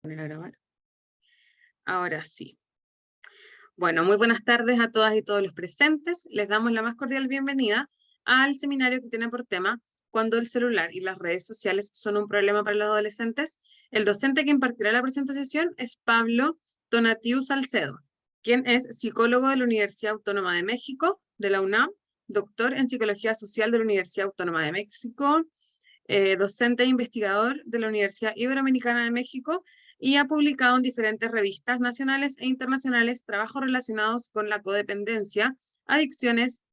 Poner a grabar. Ahora sí. Bueno, muy buenas tardes a todas y todos los presentes. Les damos la más cordial bienvenida al seminario que tiene por tema Cuando el celular y las redes sociales son un problema para los adolescentes. El docente que impartirá la presente sesión es Pablo Tonatiu Salcedo, quien es psicólogo de la Universidad Autónoma de México, de la UNAM, doctor en Psicología Social de la Universidad Autónoma de México, docente e investigador de la Universidad Iberoamericana de México y ha publicado en diferentes revistas nacionales e internacionales trabajos relacionados con la codependencia, adicciones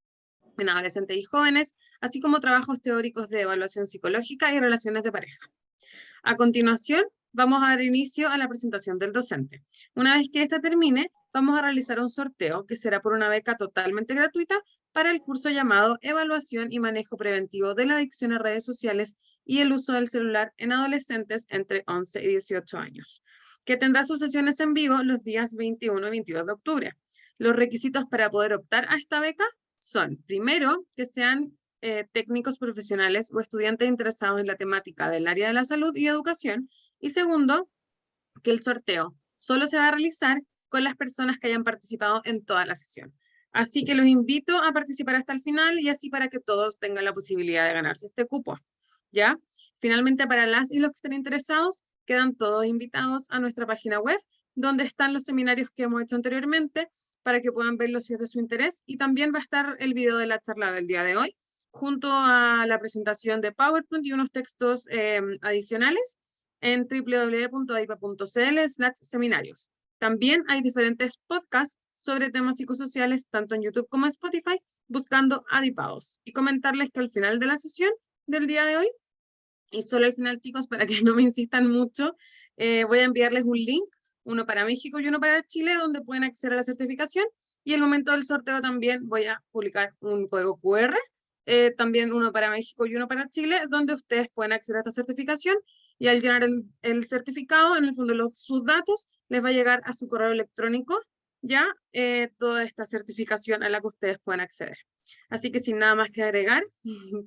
en adolescentes y jóvenes, así como trabajos teóricos de evaluación psicológica y relaciones de pareja. A continuación, vamos a dar inicio a la presentación del docente. Una vez que esta termine, vamos a realizar un sorteo que será por una beca totalmente gratuita para el curso llamado Evaluación y Manejo Preventivo de la Adicción a Redes Sociales y el Uso del Celular en Adolescentes entre 11 y 18 años, que tendrá sus sesiones en vivo los días 21 y 22 de octubre. Los requisitos para poder optar a esta beca son, primero, que sean técnicos profesionales o estudiantes interesados en la temática del área de la salud y educación. Y segundo, que el sorteo solo se va a realizar con las personas que hayan participado en toda la sesión. Así que los invito a participar hasta el final y así para que todos tengan la posibilidad de ganarse este cupo. ¿Ya? Finalmente, para las y los que estén interesados, quedan todos invitados a nuestra página web, donde están los seminarios que hemos hecho anteriormente, para que puedan verlos si es de su interés. Y también va a estar el video de la charla del día de hoy, junto a la presentación de PowerPoint y unos textos adicionales en www.adipa.cl/seminarios. También hay diferentes podcasts sobre temas psicosociales, tanto en YouTube como en Spotify, buscando Adipaos. Y comentarles que al final de la sesión del día de hoy, y solo al final, chicos, para que no me insistan mucho, voy a enviarles un link, uno para México y uno para Chile, donde pueden acceder a la certificación. Y el momento del sorteo también voy a publicar un código QR, también uno para México y uno para Chile, donde ustedes pueden acceder a esta certificación. Y al llenar el certificado, en el fondo sus datos, les va a llegar a su correo electrónico ya toda esta certificación a la que ustedes pueden acceder. Así que sin nada más que agregar,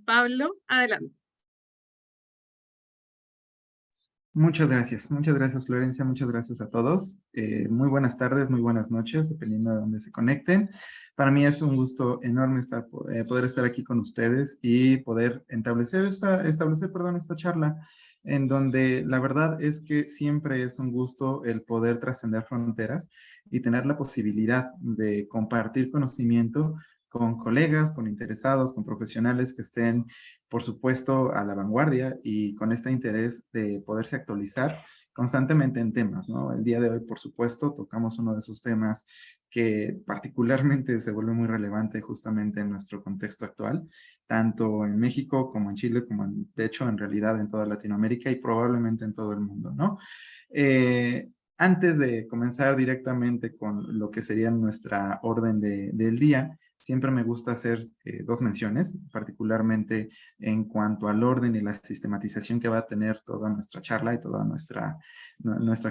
Pablo, adelante. Muchas gracias Florencia, muchas gracias a todos. Muy buenas tardes, muy buenas noches, dependiendo de dónde se conecten. Para mí es un gusto enorme poder estar aquí con ustedes y poder establecer esta charla, en donde la verdad es que siempre es un gusto el poder trascender fronteras y tener la posibilidad de compartir conocimiento con colegas, con interesados, con profesionales que estén, por supuesto, a la vanguardia y con este interés de poderse actualizar constantemente en temas, ¿no? El día de hoy, por supuesto, tocamos uno de esos temas que particularmente se vuelve muy relevante justamente en nuestro contexto actual, tanto en México como en Chile, como de hecho en realidad en toda Latinoamérica y probablemente en todo el mundo, ¿no? Antes de comenzar directamente con lo que sería nuestra orden del día, siempre me gusta hacer dos menciones, particularmente en cuanto al orden y la sistematización que va a tener toda nuestra charla y toda nuestra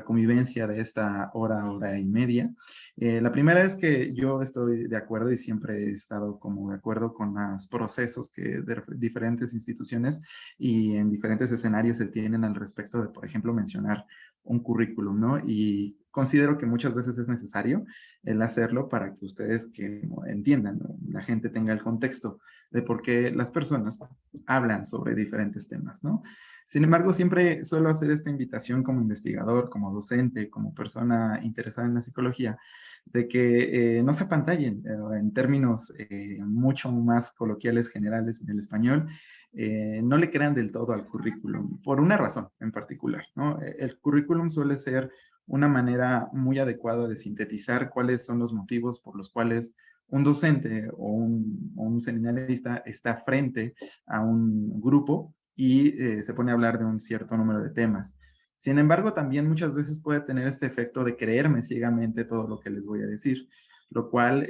convivencia de esta hora y media. La primera es que yo estoy de acuerdo y siempre he estado como de acuerdo con los procesos que de diferentes instituciones y en diferentes escenarios se tienen al respecto de, por ejemplo, mencionar un currículum, ¿no? Y considero que muchas veces es necesario el hacerlo para que ustedes que entiendan, ¿no? La gente tenga el contexto de por qué las personas hablan sobre diferentes temas, ¿no? Sin embargo, siempre suelo hacer esta invitación como investigador, como docente, como persona interesada en la psicología, de que no se apantallen en términos mucho más coloquiales, generales en el español, no le crean del todo al currículum, por una razón en particular, ¿no? El currículum suele ser una manera muy adecuada de sintetizar cuáles son los motivos por los cuales un docente o un seminarista está frente a un grupo y se pone a hablar de un cierto número de temas. Sin embargo, también muchas veces puede tener este efecto de creerme ciegamente todo lo que les voy a decir, lo cual,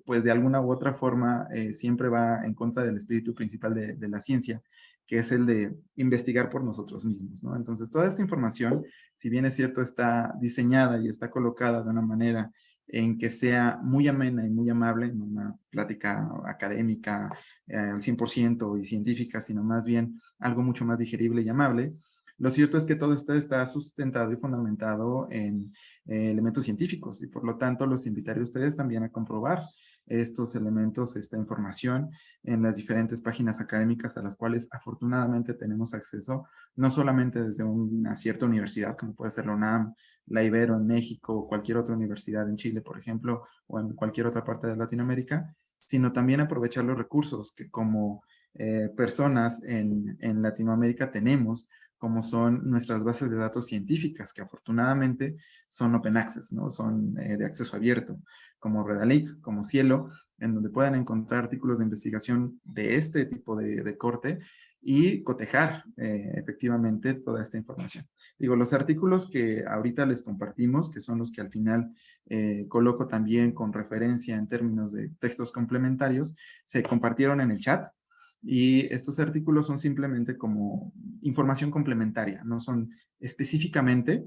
pues de alguna u otra forma, siempre va en contra del espíritu principal de la ciencia, que es el de investigar por nosotros mismos, ¿no? Entonces, toda esta información, si bien es cierto, está diseñada y está colocada de una manera en que sea muy amena y muy amable, en una plática académica al 100% y científica, sino más bien algo mucho más digerible y amable, Lo cierto es que todo esto está sustentado y fundamentado en elementos científicos y por lo tanto los invitaré a ustedes también a comprobar estos elementos, esta información en las diferentes páginas académicas a las cuales afortunadamente tenemos acceso, no solamente desde una cierta universidad, como puede ser la UNAM, la Ibero en México, o cualquier otra universidad en Chile, por ejemplo, o en cualquier otra parte de Latinoamérica, sino también aprovechar los recursos que como personas en Latinoamérica tenemos, como son nuestras bases de datos científicas, que afortunadamente son open access, ¿no? Son de acceso abierto, como Redalic, como Cielo, en donde puedan encontrar artículos de investigación de este tipo de corte y cotejar efectivamente toda esta información. Digo, los artículos que ahorita les compartimos, que son los que al final coloco también con referencia en términos de textos complementarios, se compartieron en el chat y estos artículos son simplemente como información complementaria, no son específicamente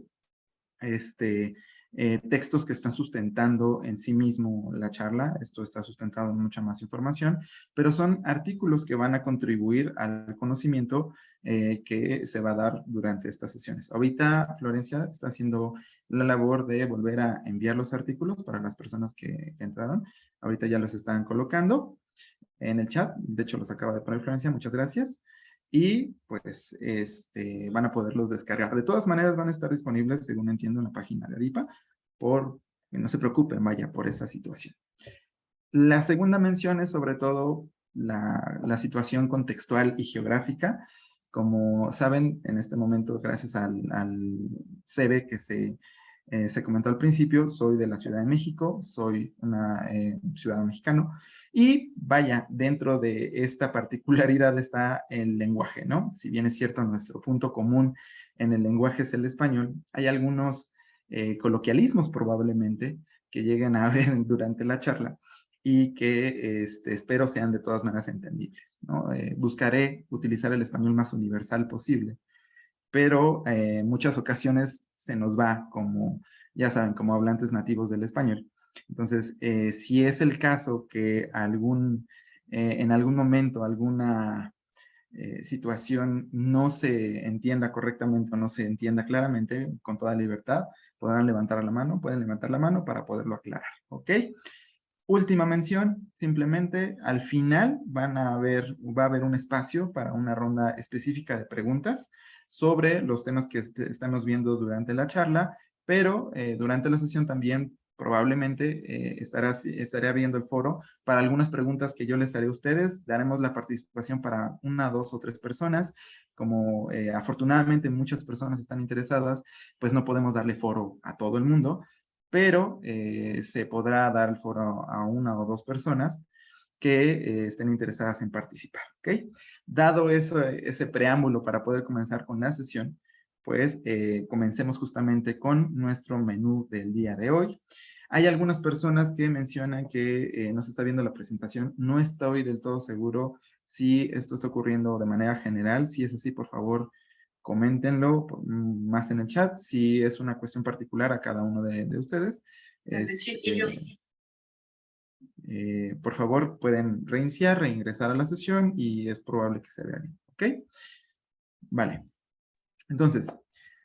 textos que están sustentando en sí mismo la charla. Esto está sustentado en mucha más información, pero son artículos que van a contribuir al conocimiento que se va a dar durante estas sesiones. Ahorita Florencia está haciendo la labor de volver a enviar los artículos para las personas que entraron. Ahorita ya los están colocando en el chat. De hecho, los acaba de poner Florencia. Muchas gracias. Y pues van a poderlos descargar. De todas maneras van a estar disponibles, según entiendo, en la página de ADIPA, por que no se preocupen, vaya, por esa situación. La segunda mención es sobre todo la situación contextual y geográfica. Como saben, en este momento, gracias al CEBE que se comentó al principio, soy de la Ciudad de México, soy una ciudadano mexicano, y vaya, dentro de esta particularidad está el lenguaje, ¿no? Si bien es cierto, nuestro punto común en el lenguaje es el español, hay algunos coloquialismos probablemente que lleguen a ver durante la charla y que espero sean de todas maneras entendibles, ¿no? Buscaré utilizar el español más universal posible, pero en muchas ocasiones se nos va como, ya saben, como hablantes nativos del español. Entonces, si es el caso que en algún momento alguna situación no se entienda correctamente o no se entienda claramente, con toda libertad, podrán levantar la mano, pueden levantar la mano para poderlo aclarar, ¿ok? Última mención, simplemente al final va a haber un espacio para una ronda específica de preguntas sobre los temas que estamos viendo durante la charla, pero durante la sesión también probablemente estaré abriendo el foro para algunas preguntas que yo les haré a ustedes. Daremos la participación para una, dos o tres personas. Como afortunadamente muchas personas están interesadas, pues no podemos darle foro a todo el mundo, pero se podrá dar el foro a una o dos personas que estén interesadas en participar, ¿ok? Dado ese preámbulo para poder comenzar con la sesión, pues comencemos justamente con nuestro menú del día de hoy. Hay algunas personas que mencionan que no se está viendo la presentación. No estoy del todo seguro si esto está ocurriendo de manera general. Si es así, por favor, coméntenlo más en el chat. Si es una cuestión particular a cada uno de ustedes, por favor, pueden reiniciar, reingresar a la sesión y es probable que se vea bien. ¿Ok? Vale. Entonces,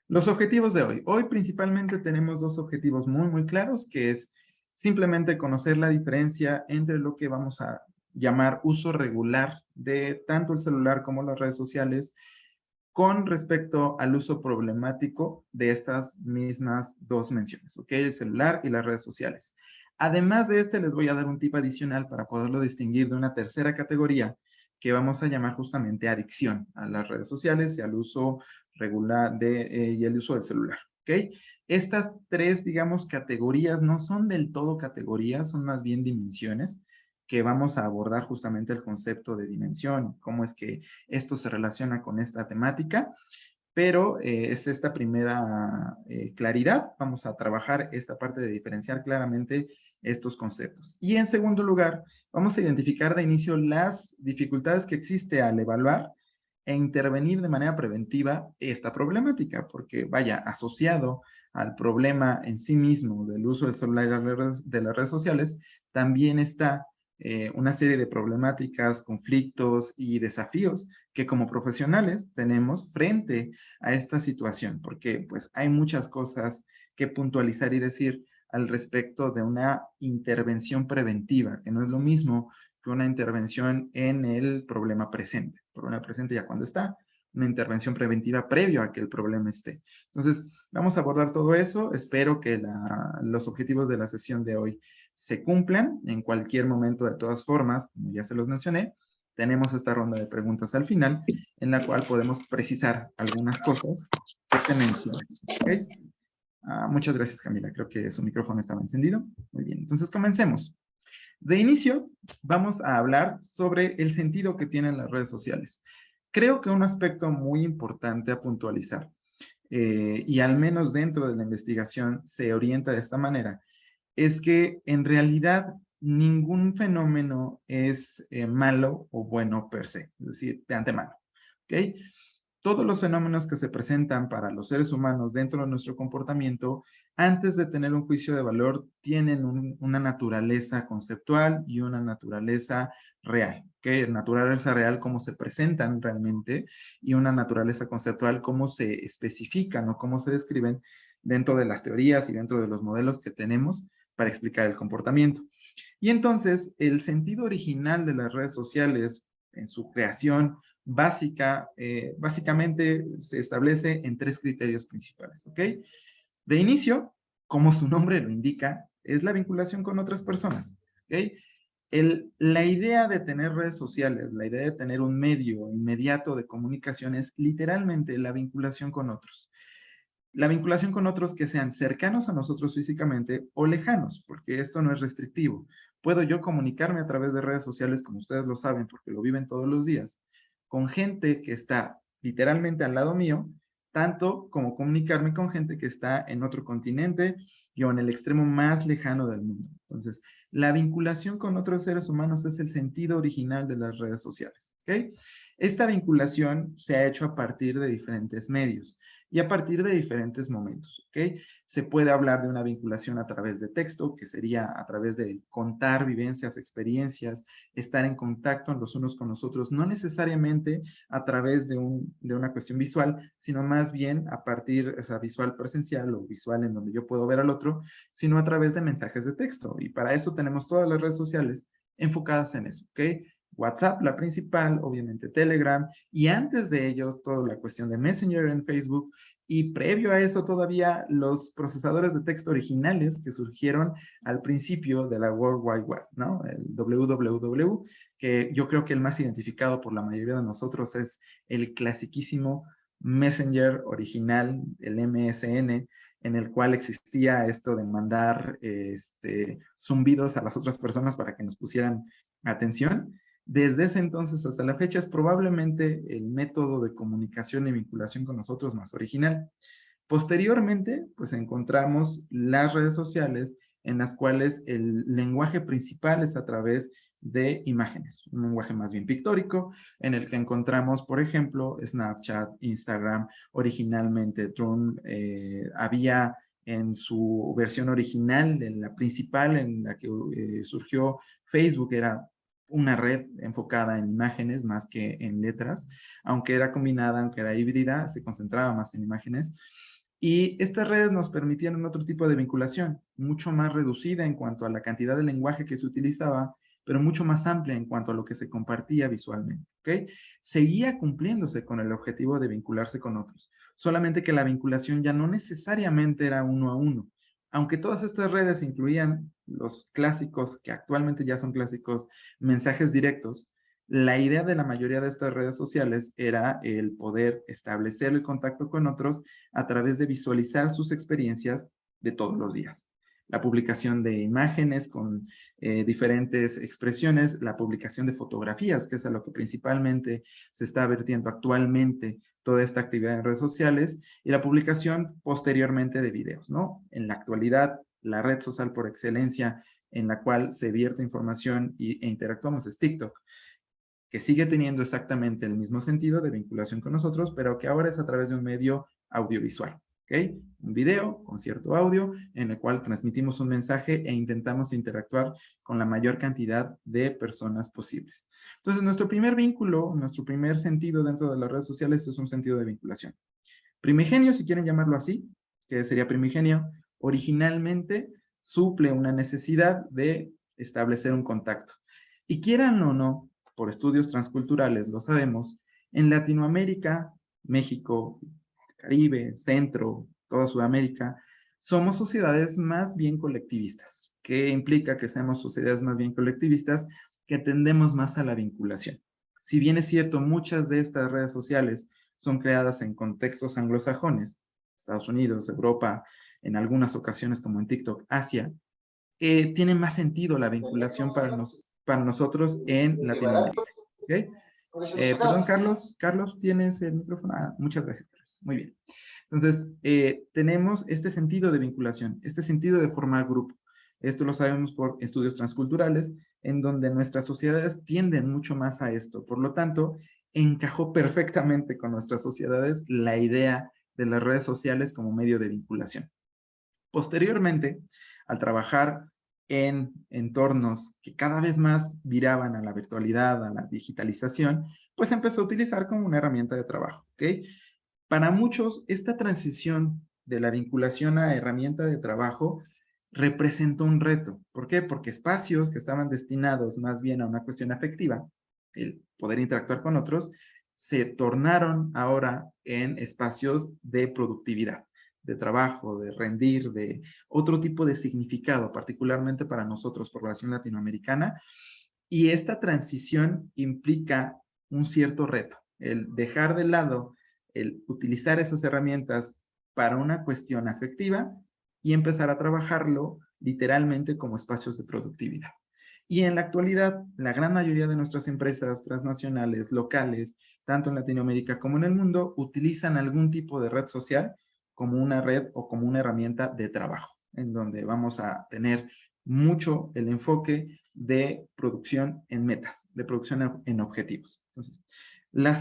los objetivos de hoy. Hoy principalmente tenemos dos objetivos muy claros, que es simplemente conocer la diferencia entre lo que vamos a llamar uso regular de tanto el celular como las redes sociales con respecto al uso problemático de estas mismas dos menciones, ¿ok? El celular y las redes sociales. Además de este, les voy a dar un tip adicional para poderlo distinguir de una tercera categoría que vamos a llamar justamente adicción a las redes sociales y al uso regular y el uso del celular, ¿ok? Estas tres, digamos, categorías no son del todo categorías, son más bien dimensiones que vamos a abordar justamente el concepto de dimensión, cómo es que esto se relaciona con esta temática, pero es esta primera claridad. Vamos a trabajar esta parte de diferenciar claramente estos conceptos. Y en segundo lugar, vamos a identificar de inicio las dificultades que existe al evaluar e intervenir de manera preventiva esta problemática, porque vaya, asociado al problema en sí mismo del uso del celular y de las redes sociales, también está una serie de problemáticas, conflictos y desafíos que como profesionales tenemos frente a esta situación, porque pues hay muchas cosas que puntualizar y decir al respecto de una intervención preventiva, que no es lo mismo que una intervención en el problema presente. El problema presente ya cuando está, una intervención preventiva previo a que el problema esté. Entonces, vamos a abordar todo eso. Espero que los objetivos de la sesión de hoy se cumplan en cualquier momento. De todas formas, como ya se los mencioné, tenemos esta ronda de preguntas al final, en la cual podemos precisar algunas cosas que se mencionan. ¿Okay? Muchas gracias, Camila. Creo que su micrófono estaba encendido. Muy bien, entonces comencemos. De inicio, vamos a hablar sobre el sentido que tienen las redes sociales. Creo que un aspecto muy importante a puntualizar, y al menos dentro de la investigación se orienta de esta manera, es que en realidad ningún fenómeno es malo o bueno per se, es decir, de antemano. ¿Ok? Todos los fenómenos que se presentan para los seres humanos dentro de nuestro comportamiento, antes de tener un juicio de valor, tienen una naturaleza conceptual y una naturaleza real. ¿Okay? Naturaleza real, cómo se presentan realmente, y una naturaleza conceptual, cómo se especifican o cómo se describen dentro de las teorías y dentro de los modelos que tenemos para explicar el comportamiento. Y entonces, el sentido original de las redes sociales en su creación básicamente se establece en tres criterios principales, ¿ok? De inicio, como su nombre lo indica, es la vinculación con otras personas, ¿ok? La idea de tener redes sociales, la idea de tener un medio inmediato de comunicación es literalmente la vinculación con otros. La vinculación con otros que sean cercanos a nosotros físicamente o lejanos, porque esto no es restrictivo. Puedo yo comunicarme a través de redes sociales, como ustedes lo saben, porque lo viven todos los días, con gente que está literalmente al lado mío, tanto como comunicarme con gente que está en otro continente y o en el extremo más lejano del mundo. Entonces, la vinculación con otros seres humanos es el sentido original de las redes sociales. ¿Ok? Esta vinculación se ha hecho a partir de diferentes medios y a partir de diferentes momentos, ¿ok? Se puede hablar de una vinculación a través de texto, que sería a través de contar vivencias, experiencias, estar en contacto los unos con los otros, no necesariamente a través de una cuestión visual, sino más bien a partir, o sea, visual presencial o visual en donde yo puedo ver al otro, sino a través de mensajes de texto. Y para eso tenemos todas las redes sociales enfocadas en eso, ¿ok? WhatsApp, la principal, obviamente Telegram, y antes de ellos, toda la cuestión de Messenger en Facebook, y previo a eso todavía los procesadores de texto originales que surgieron al principio de la World Wide Web, ¿no? El www, que yo creo que el más identificado por la mayoría de nosotros es el clasiquísimo Messenger original, el MSN, en el cual existía esto de mandar zumbidos a las otras personas para que nos pusieran atención. Desde ese entonces hasta la fecha es probablemente el método de comunicación y vinculación con nosotros más original. Posteriormente, pues encontramos las redes sociales en las cuales el lenguaje principal es a través de imágenes, un lenguaje más bien pictórico, en el que encontramos, por ejemplo, Snapchat, Instagram, originalmente Tron, había en su versión original, en la principal en la que surgió Facebook, era una red enfocada en imágenes más que en letras, aunque era combinada, aunque era híbrida, se concentraba más en imágenes. Y estas redes nos permitían otro tipo de vinculación, mucho más reducida en cuanto a la cantidad de lenguaje que se utilizaba, pero mucho más amplia en cuanto a lo que se compartía visualmente. ¿Okay? Seguía cumpliéndose con el objetivo de vincularse con otros, solamente que la vinculación ya no necesariamente era uno a uno. Aunque todas estas redes incluían los clásicos, que actualmente ya son clásicos, mensajes directos, la idea de la mayoría de estas redes sociales era el poder establecer el contacto con otros a través de visualizar sus experiencias de todos los días. La publicación de imágenes con diferentes expresiones, la publicación de fotografías, que es a lo que principalmente se está vertiendo actualmente toda esta actividad en redes sociales, y la publicación posteriormente de videos, ¿no? En la actualidad, la red social por excelencia en la cual se vierte información e interactuamos es TikTok, que sigue teniendo exactamente el mismo sentido de vinculación con nosotros, pero que ahora es a través de un medio audiovisual. ¿ok? Un video con cierto audio en el cual transmitimos un mensaje e intentamos interactuar con la mayor cantidad de personas posibles. Entonces, nuestro primer vínculo, nuestro primer sentido dentro de las redes sociales es un sentido de vinculación. Primigenio, si quieren llamarlo así, que sería primigenio, originalmente suple una necesidad de establecer un contacto. Y quieran o no, por estudios transculturales, lo sabemos, en Latinoamérica, México, Caribe, Centro, toda Sudamérica, somos sociedades más bien colectivistas, que implica que seamos sociedades más bien colectivistas, que tendemos más a la vinculación. Si bien es cierto, muchas de estas redes sociales son creadas en contextos anglosajones, Estados Unidos, Europa, en algunas ocasiones como en TikTok, Asia, tiene más sentido la vinculación para nosotros en Latinoamérica. ¿Okay? Perdón, Carlos. Carlos, ¿tienes el micrófono? Ah, muchas gracias, Carlos. Muy bien. Entonces, tenemos este sentido de vinculación, este sentido de formar grupo. Esto lo sabemos por estudios transculturales, en donde nuestras sociedades tienden mucho más a esto. Por lo tanto, encajó perfectamente con nuestras sociedades la idea de las redes sociales como medio de vinculación. Posteriormente, al trabajar en entornos que cada vez más viraban a la virtualidad, a la digitalización, pues empezó a utilizar como una herramienta de trabajo, ¿ok? Para muchos, esta transición de la vinculación a herramienta de trabajo representó un reto. ¿Por qué? Porque espacios que estaban destinados más bien a una cuestión afectiva, el poder interactuar con otros, se tornaron ahora en espacios de productividad, de trabajo, de rendir, de otro tipo de significado, particularmente para nosotros, población latinoamericana. Y esta transición implica un cierto reto, el dejar de lado el utilizar esas herramientas para una cuestión afectiva y empezar a trabajarlo literalmente como espacios de productividad. Y en la actualidad, la gran mayoría de nuestras empresas transnacionales, locales, tanto en Latinoamérica como en el mundo, utilizan algún tipo de red social como una red o como una herramienta de trabajo, en donde vamos a tener mucho el enfoque de producción en metas, de producción en objetivos. Entonces, el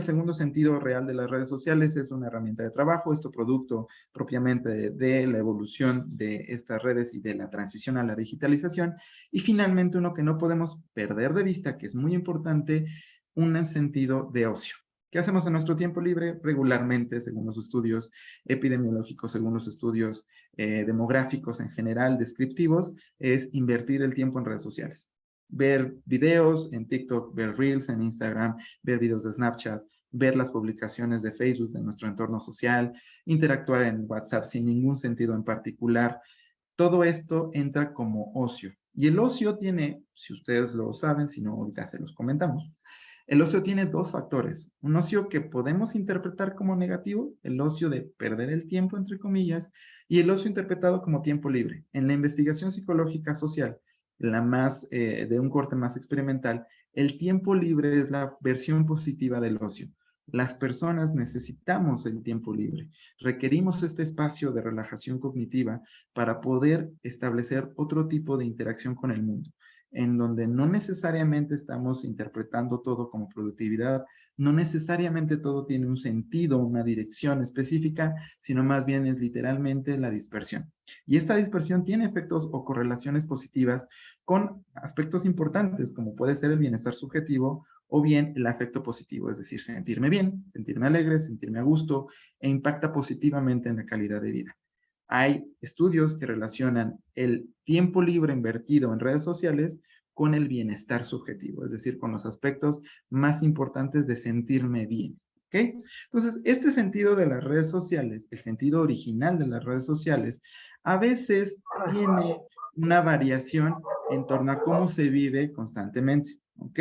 segundo sentido real de las redes sociales es una herramienta de trabajo, esto producto propiamente de la evolución de estas redes y de la transición a la digitalización. Y finalmente uno que no podemos perder de vista, que es muy importante, un sentido de ocio. ¿Qué hacemos en nuestro tiempo libre? Regularmente, según los estudios epidemiológicos, según los estudios demográficos en general, descriptivos, es invertir el tiempo en redes sociales. Ver videos en TikTok, ver Reels en Instagram, ver videos de Snapchat, ver las publicaciones de Facebook de nuestro entorno social, interactuar en WhatsApp sin ningún sentido en particular. Todo esto entra como ocio. Y el ocio tiene, si ustedes lo saben, si no, ahorita se los comentamos. El ocio tiene dos factores. Un ocio que podemos interpretar como negativo, el ocio de perder el tiempo, entre comillas, y el ocio interpretado como tiempo libre. En la investigación psicológica social, la más, de un corte más experimental, el tiempo libre es la versión positiva del ocio. Las personas necesitamos el tiempo libre. Requerimos este espacio de relajación cognitiva para poder establecer otro tipo de interacción con el mundo, en donde no necesariamente estamos interpretando todo como productividad, no necesariamente todo tiene un sentido, una dirección específica, sino más bien es literalmente la dispersión. Y esta dispersión tiene efectos o correlaciones positivas con aspectos importantes, como puede ser el bienestar subjetivo o bien el afecto positivo, es decir, sentirme bien, sentirme alegre, sentirme a gusto, e impacta positivamente en la calidad de vida. Hay estudios que relacionan el tiempo libre invertido en redes sociales con el bienestar subjetivo, es decir, con los aspectos más importantes de sentirme bien. ¿Okay? Entonces, este sentido de las redes sociales, el sentido original de las redes sociales, a veces tiene una variación en torno a cómo se vive constantemente. ¿Ok?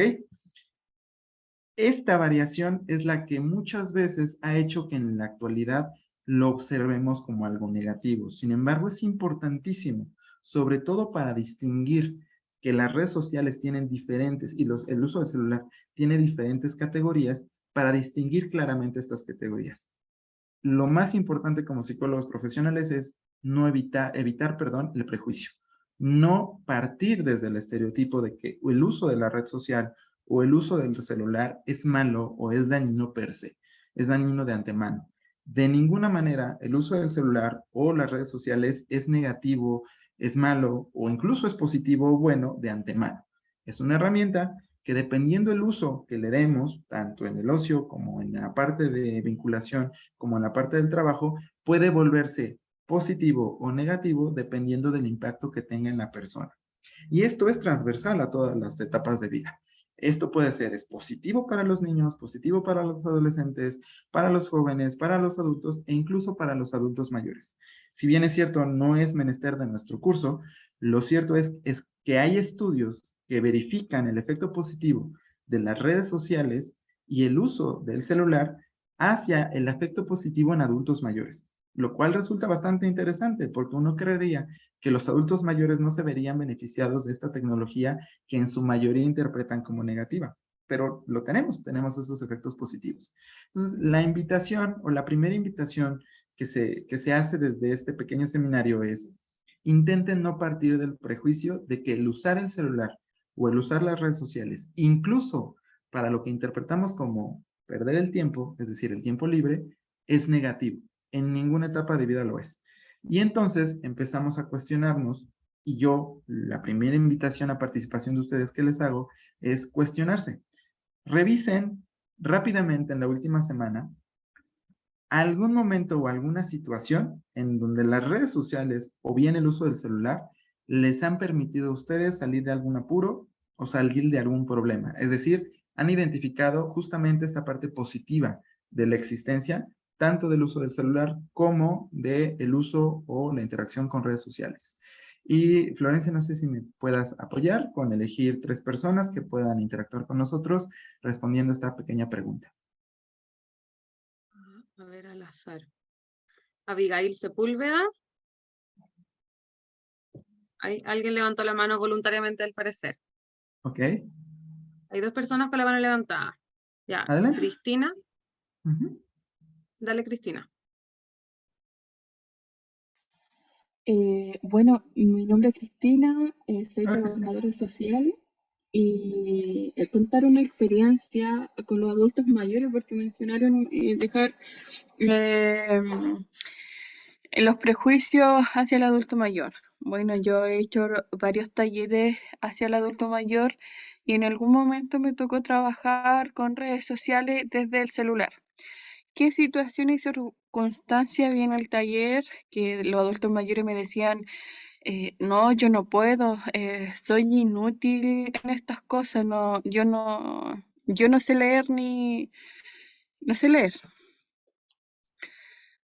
Esta variación es la que muchas veces ha hecho que en la actualidad lo observemos como algo negativo. Sin embargo, es importantísimo, sobre todo para distinguir que las redes sociales tienen diferentes y el uso del celular tiene diferentes categorías para distinguir claramente estas categorías. Lo más importante como psicólogos profesionales es no evitar el prejuicio. No partir desde el estereotipo de que el uso de la red social o el uso del celular es malo o es dañino per se, es dañino de antemano. De ninguna manera el uso del celular o las redes sociales es negativo, es malo o incluso es positivo o bueno de antemano. Es una herramienta que dependiendo del uso que le demos, tanto en el ocio como en la parte de vinculación, como en la parte del trabajo, puede volverse positivo o negativo dependiendo del impacto que tenga en la persona. Y esto es transversal a todas las etapas de vida. Esto puede ser, es positivo para los niños, positivo para los adolescentes, para los jóvenes, para los adultos e incluso para los adultos mayores. Si bien es cierto, no es menester de nuestro curso, lo cierto es que hay estudios que verifican el efecto positivo de las redes sociales y el uso del celular hacia el efecto positivo en adultos mayores, lo cual resulta bastante interesante porque uno creería que los adultos mayores no se verían beneficiados de esta tecnología que en su mayoría interpretan como negativa. Pero lo tenemos esos efectos positivos. Entonces, la invitación o la primera invitación que se hace desde este pequeño seminario es, intenten no partir del prejuicio de que el usar el celular o el usar las redes sociales, incluso para lo que interpretamos como perder el tiempo, es decir, el tiempo libre, es negativo. En ninguna etapa de vida lo es. Y entonces empezamos a cuestionarnos y yo, la primera invitación a participación de ustedes que les hago es cuestionarse. Revisen rápidamente en la última semana algún momento o alguna situación en donde las redes sociales o bien el uso del celular les han permitido a ustedes salir de algún apuro o salir de algún problema. Es decir, han identificado justamente esta parte positiva de la existencia, tanto del uso del celular como del uso o la interacción con redes sociales. Y Florencia, no sé si me puedas apoyar con elegir 3 personas que puedan interactuar con nosotros respondiendo a esta pequeña pregunta. A ver, al azar. Abigail Sepúlveda. Alguien levantó la mano voluntariamente al parecer. ¿Ok? Hay 2 personas con la mano levantada. Ya, Adelante. Cristina. Ujú. Dale, Cristina. Bueno, mi nombre es Cristina, soy Hola, Cristina. trabajadora social y contar una experiencia con los adultos mayores porque mencionaron dejar los prejuicios hacia el adulto mayor. Bueno, yo he hecho varios talleres hacia el adulto mayor y en algún momento me tocó trabajar con redes sociales desde el celular. ¿Qué situaciones y circunstancias vi en el taller que los adultos mayores me decían, no, yo no puedo, soy inútil en estas cosas, no, yo no sé leer no sé leer.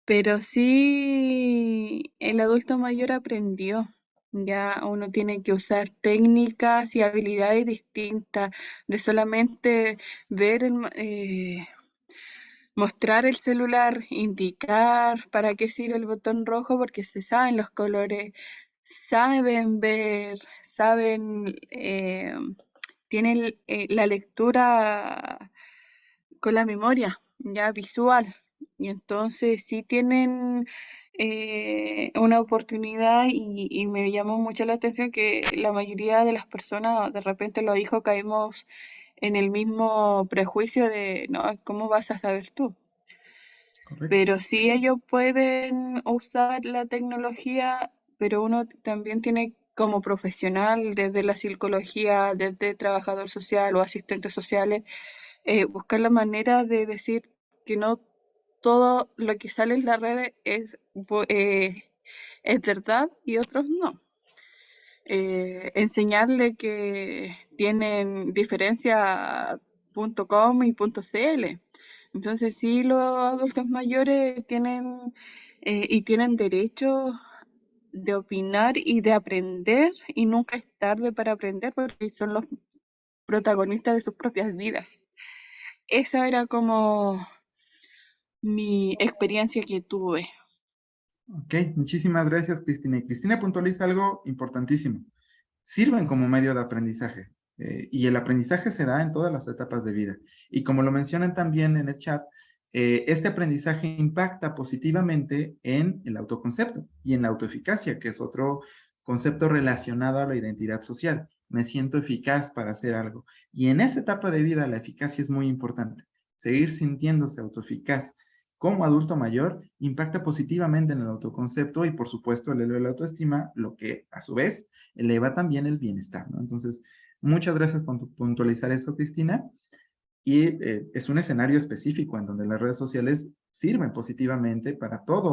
Pero sí el adulto mayor aprendió. Ya uno tiene que usar técnicas y habilidades distintas de solamente ver mostrar el celular, indicar para qué sirve el botón rojo, porque se saben los colores, saben ver, saben, tienen la lectura con la memoria ya visual. Y entonces sí tienen una oportunidad y me llamó mucho la atención que la mayoría de las personas, de repente los hijos caemos en el mismo prejuicio de, no, ¿cómo vas a saber tú? Correcto. Pero sí ellos pueden usar la tecnología, pero uno también tiene como profesional, desde la psicología, desde trabajador social o asistentes sociales, buscar la manera de decir que no todo lo que sale en las redes es verdad y otros no. Enseñarle que tienen diferencia .com y .cl. Entonces sí, los adultos mayores tienen y tienen derecho de opinar y de aprender y nunca es tarde para aprender porque son los protagonistas de sus propias vidas. Esa era como mi experiencia que tuve. Ok, muchísimas gracias, Cristina. Y Cristina puntualiza algo importantísimo. Sirven como medio de aprendizaje y el aprendizaje se da en todas las etapas de vida. Y como lo mencionan también en el chat, este aprendizaje impacta positivamente en el autoconcepto y en la autoeficacia, que es otro concepto relacionado a la identidad social. Me siento eficaz para hacer algo. Y en esa etapa de vida la eficacia es muy importante. Seguir sintiéndose autoeficaz como adulto mayor impacta positivamente en el autoconcepto y, por supuesto, eleva la autoestima, lo que a su vez eleva también el bienestar, ¿no? Entonces, muchas gracias por puntualizar eso, Cristina. Y es un escenario específico en donde las redes sociales sirven positivamente para toda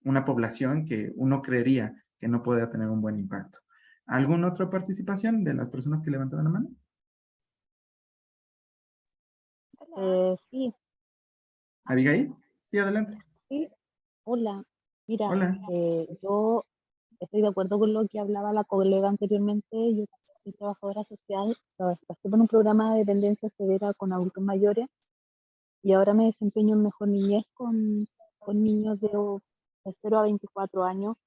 una población que uno creería que no puede tener un buen impacto. ¿Alguna otra participación de las personas que levantaron la mano? Sí, Abigail, sí, adelante. sí, hola. Mira, Hola. yo estoy de acuerdo con lo que hablaba la colega anteriormente. Yo soy trabajadora social, pasé por un programa de dependencia severa con adultos mayores y ahora me desempeño en Mejor Niñez con niños de 0 a 24 años.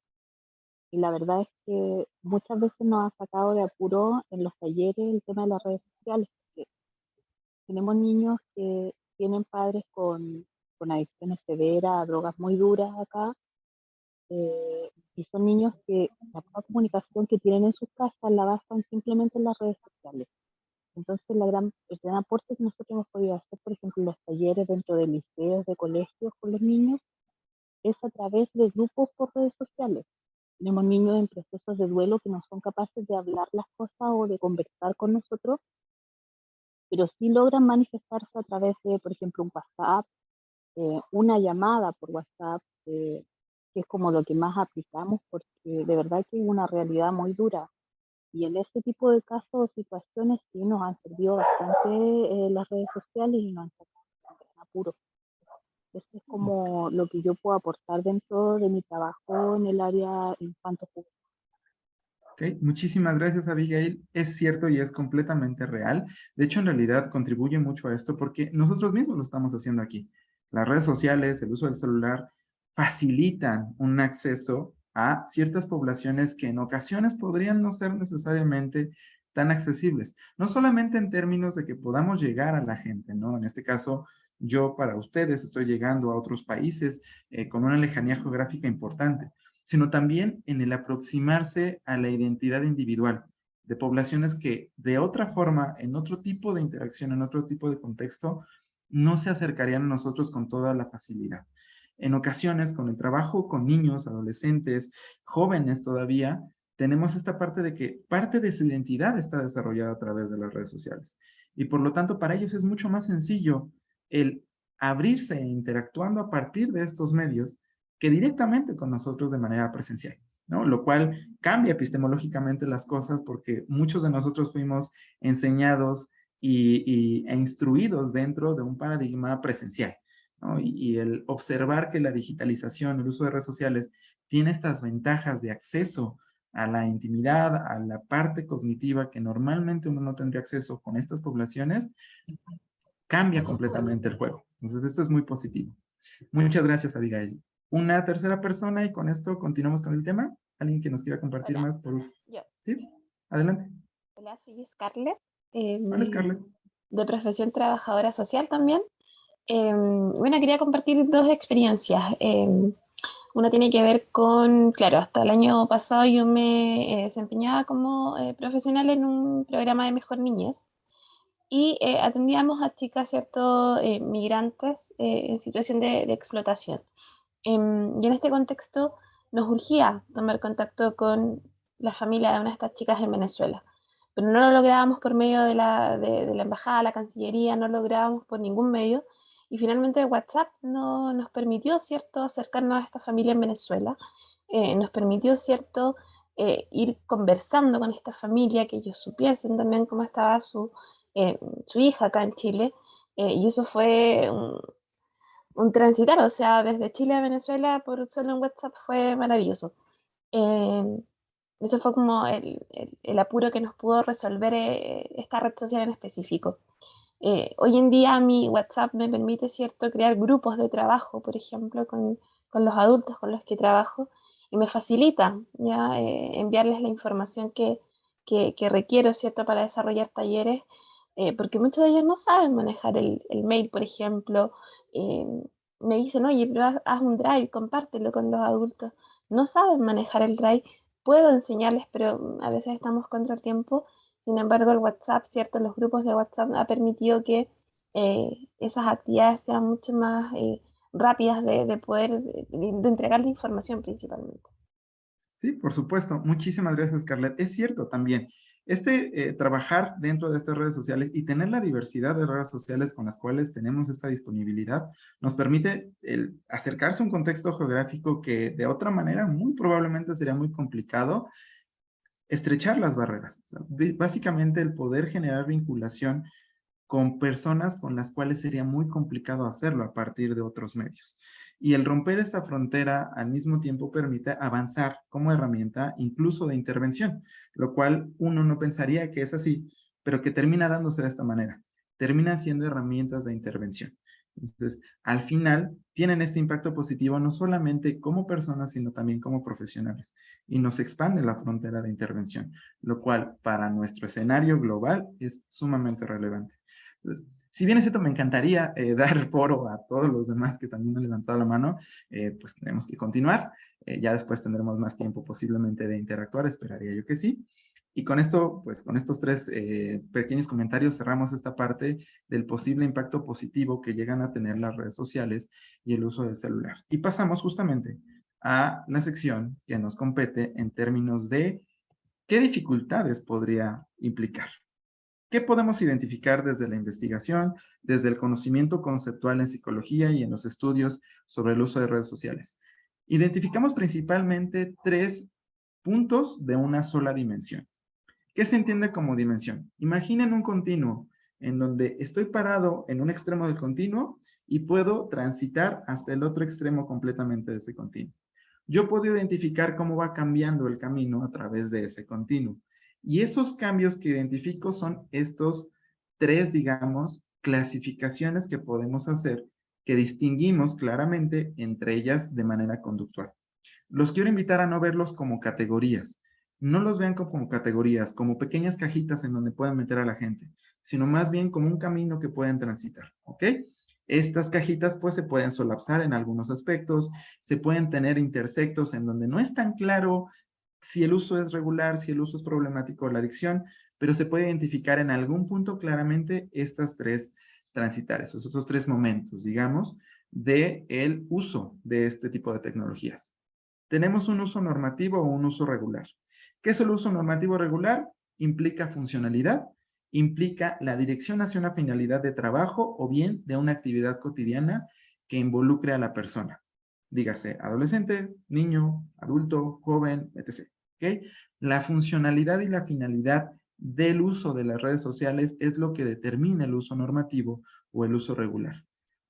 Y la verdad es que muchas veces nos ha sacado de apuro en los talleres el tema de las redes sociales. Porque tenemos niños que tienen padres con adicciones severas, drogas muy duras acá, y son niños que la poca comunicación que tienen en sus casas la basan simplemente en las redes sociales. Entonces, el gran aporte que nosotros hemos podido hacer, por ejemplo, en los talleres dentro de liceos, de colegios con los niños, es a través de grupos por redes sociales. Tenemos niños en procesos de duelo que no son capaces de hablar las cosas o de conversar con nosotros, pero sí logran manifestarse a través de, por ejemplo, un WhatsApp, una llamada por WhatsApp, que es como lo que más aplicamos, porque de verdad que es una realidad muy dura. Y en este tipo de casos o situaciones sí nos han servido bastante las redes sociales y nos han sacado en apuro. Eso es como lo que yo puedo aportar dentro de mi trabajo en el área infanto-juvenil. Ok, muchísimas gracias, Abigail. Es cierto y es completamente real. De hecho, en realidad contribuye mucho a esto porque nosotros mismos lo estamos haciendo aquí. Las redes sociales, el uso del celular, facilitan un acceso a ciertas poblaciones que en ocasiones podrían no ser necesariamente tan accesibles. No solamente en términos de que podamos llegar a la gente, ¿no? En este caso, yo para ustedes estoy llegando a otros países con una lejanía geográfica importante, sino también en el aproximarse a la identidad individual de poblaciones que de otra forma, en otro tipo de interacción, en otro tipo de contexto, no se acercarían a nosotros con toda la facilidad. En ocasiones, con el trabajo con niños, adolescentes, jóvenes todavía, tenemos esta parte de que parte de su identidad está desarrollada a través de las redes sociales. Y por lo tanto, para ellos es mucho más sencillo el abrirse e interactuando a partir de estos medios que directamente con nosotros de manera presencial, ¿no? Lo cual cambia epistemológicamente las cosas porque muchos de nosotros fuimos enseñados e instruidos dentro de un paradigma presencial, ¿no? Y el observar que la digitalización, el uso de redes sociales, tiene estas ventajas de acceso a la intimidad, a la parte cognitiva que normalmente uno no tendría acceso con estas poblaciones, cambia completamente el juego. Entonces, esto es muy positivo. Muchas gracias, Abigail. Una tercera persona y con esto continuamos con el tema. ¿Alguien que nos quiera compartir Hola, más? yo. Sí, adelante. Hola, soy Scarlett, Hola, Scarlett. de profesión trabajadora social también. Bueno, quería compartir dos experiencias. Una tiene que ver con, claro, hasta el año pasado yo me desempeñaba como profesional en un programa de Mejor Niñez y atendíamos a chicas, ¿cierto?, migrantes en situación de explotación. Y en este contexto nos urgía tomar contacto con la familia de una de estas chicas en Venezuela, pero no lo lográbamos por medio de la embajada, la Cancillería, no lo lográbamos por ningún medio, y finalmente WhatsApp no, nos permitió, ¿cierto?, acercarnos a esta familia en Venezuela, nos permitió, ¿cierto?, ir conversando con esta familia, que ellos supiesen también cómo estaba su hija acá en Chile, y eso fue un transitar, o sea, desde Chile a Venezuela por solo un WhatsApp fue maravilloso. Eh, Ese fue como el apuro que nos pudo resolver esta red social en específico. Hoy en día mi WhatsApp me permite, ¿cierto?, crear grupos de trabajo, por ejemplo, con los adultos con los que trabajo, y me facilita ya enviarles la información que requiero, ¿cierto?, para desarrollar talleres, porque muchos de ellos no saben manejar el mail, por ejemplo. eh, Me dicen, oye, pero haz un drive, compártelo con los adultos. No saben manejar el drive, puedo enseñarles, pero a veces estamos contra el tiempo. Sin embargo, el WhatsApp, ¿cierto? Los grupos de WhatsApp ha permitido que esas actividades sean mucho más rápidas de poder de entregarle información principalmente. Sí, por supuesto. Muchísimas gracias, Scarlett. Es cierto también. Trabajar dentro de estas redes sociales y tener la diversidad de redes sociales con las cuales tenemos esta disponibilidad nos permite acercarse a un contexto geográfico que de otra manera muy probablemente sería muy complicado, estrechar las barreras. O sea, básicamente el poder generar vinculación con personas con las cuales sería muy complicado hacerlo a partir de otros medios. Y el romper esta frontera al mismo tiempo permite avanzar como herramienta incluso de intervención, lo cual uno no pensaría que es así, pero que termina dándose de esta manera. Terminan siendo herramientas de intervención. Entonces, al final, tienen este impacto positivo no solamente como personas, sino también como profesionales. Y nos expande la frontera de intervención, lo cual para nuestro escenario global es sumamente relevante. Entonces, si bien es cierto, me encantaría dar foro a todos los demás que también han levantado la mano, pues tenemos que continuar. Ya después tendremos más tiempo posiblemente de interactuar, esperaría yo que sí. Y con esto, pues con estos tres pequeños comentarios cerramos esta parte del posible impacto positivo que llegan a tener las redes sociales y el uso del celular. Y pasamos justamente a la sección que nos compete en términos de qué dificultades podría implicar. ¿Qué podemos identificar desde la investigación, desde el conocimiento conceptual en psicología y en los estudios sobre el uso de redes sociales? Identificamos principalmente 3 puntos de una sola dimensión. ¿Qué se entiende como dimensión? Imaginen un continuo en donde estoy parado en un extremo del continuo y puedo transitar hasta el otro extremo completamente de ese continuo. Yo puedo identificar cómo va cambiando el camino a través de ese continuo. Y esos cambios que identifico son estos 3, digamos, clasificaciones que podemos hacer, que distinguimos claramente entre ellas de manera conductual. Los quiero invitar a no verlos como categorías. No los vean como categorías, como pequeñas cajitas en donde puedan meter a la gente, sino más bien como un camino que pueden transitar, ¿ok? Estas cajitas pues se pueden solapsar en algunos aspectos, se pueden tener intersectos en donde no es tan claro si el uso es regular, si el uso es problemático o la adicción, pero se puede identificar en algún punto claramente estas 3 transitar, esos 3 momentos, digamos, del uso de este tipo de tecnologías. Tenemos un uso normativo o un uso regular. ¿Qué es el uso normativo regular? Implica funcionalidad, implica la dirección hacia una finalidad de trabajo o bien de una actividad cotidiana que involucre a la persona. Dígase adolescente, niño, adulto, joven, etc. ¿Okay? La funcionalidad y la finalidad del uso de las redes sociales es lo que determina el uso normativo o el uso regular.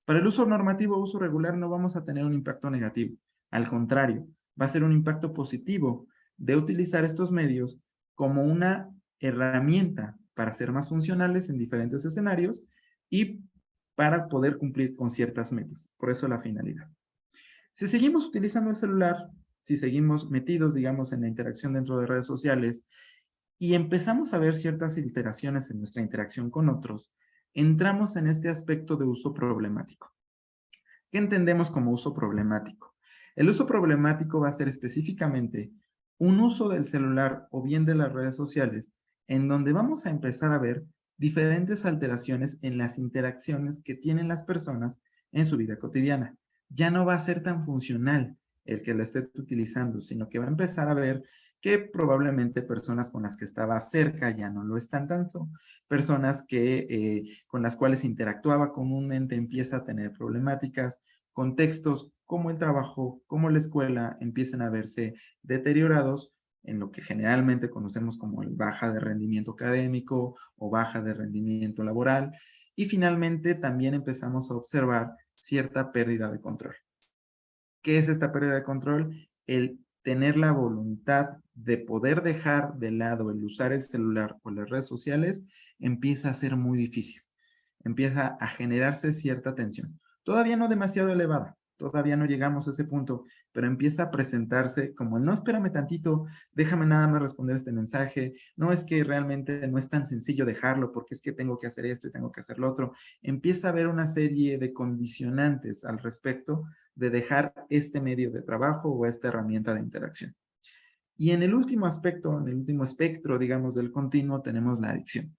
Para el uso normativo o uso regular no vamos a tener un impacto negativo. Al contrario, va a ser un impacto positivo de utilizar estos medios como una herramienta para ser más funcionales en diferentes escenarios y para poder cumplir con ciertas metas. Por eso la finalidad. Si seguimos utilizando el celular, si seguimos metidos, digamos, en la interacción dentro de redes sociales y empezamos a ver ciertas alteraciones en nuestra interacción con otros, entramos en este aspecto de uso problemático. ¿Qué entendemos como uso problemático? El uso problemático va a ser específicamente un uso del celular o bien de las redes sociales en donde vamos a empezar a ver diferentes alteraciones en las interacciones que tienen las personas en su vida cotidiana. Ya no va a ser tan funcional el que lo esté utilizando, sino que va a empezar a ver que probablemente personas con las que estaba cerca ya no lo están tanto, personas con las cuales interactuaba comúnmente empieza a tener problemáticas, contextos como el trabajo, como la escuela, empiezan a verse deteriorados en lo que generalmente conocemos como baja de rendimiento académico o baja de rendimiento laboral, y finalmente también empezamos a observar cierta pérdida de control. ¿Qué es esta pérdida de control? El tener la voluntad de poder dejar de lado el usar el celular o las redes sociales empieza a ser muy difícil. Empieza a generarse cierta tensión. Todavía no demasiado elevada, todavía no llegamos a ese punto, pero empieza a presentarse como no, espérame tantito, déjame nada más responder este mensaje, no es que realmente no es tan sencillo dejarlo porque es que tengo que hacer esto y tengo que hacer lo otro. Empieza a haber una serie de condicionantes al respecto de dejar este medio de trabajo o esta herramienta de interacción. Y en el último aspecto, en el último espectro, digamos, del continuo, tenemos la adicción.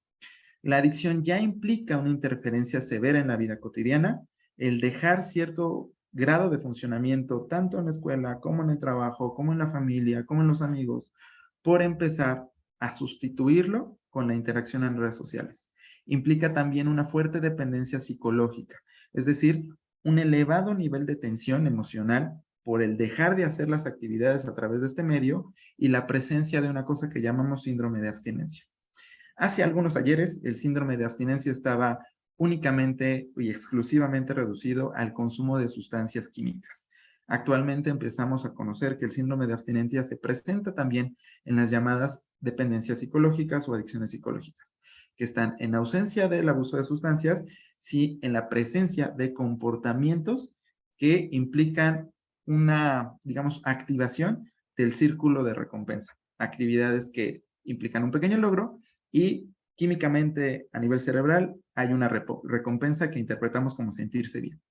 La adicción ya implica una interferencia severa en la vida cotidiana, el dejar cierto grado de funcionamiento, tanto en la escuela, como en el trabajo, como en la familia, como en los amigos, por empezar a sustituirlo con la interacción en redes sociales. Implica también una fuerte dependencia psicológica, es decir, un elevado nivel de tensión emocional por el dejar de hacer las actividades a través de este medio y la presencia de una cosa que llamamos síndrome de abstinencia. Hace algunos ayeres, el síndrome de abstinencia estaba únicamente y exclusivamente reducido al consumo de sustancias químicas. Actualmente empezamos a conocer que el síndrome de abstinencia se presenta también en las llamadas dependencias psicológicas o adicciones psicológicas, que están en ausencia del abuso de sustancias, sí en la presencia de comportamientos que implican una, digamos, activación del círculo de recompensa. Actividades que implican un pequeño logro y químicamente a nivel cerebral hay una recompensa que interpretamos como sentirse bien.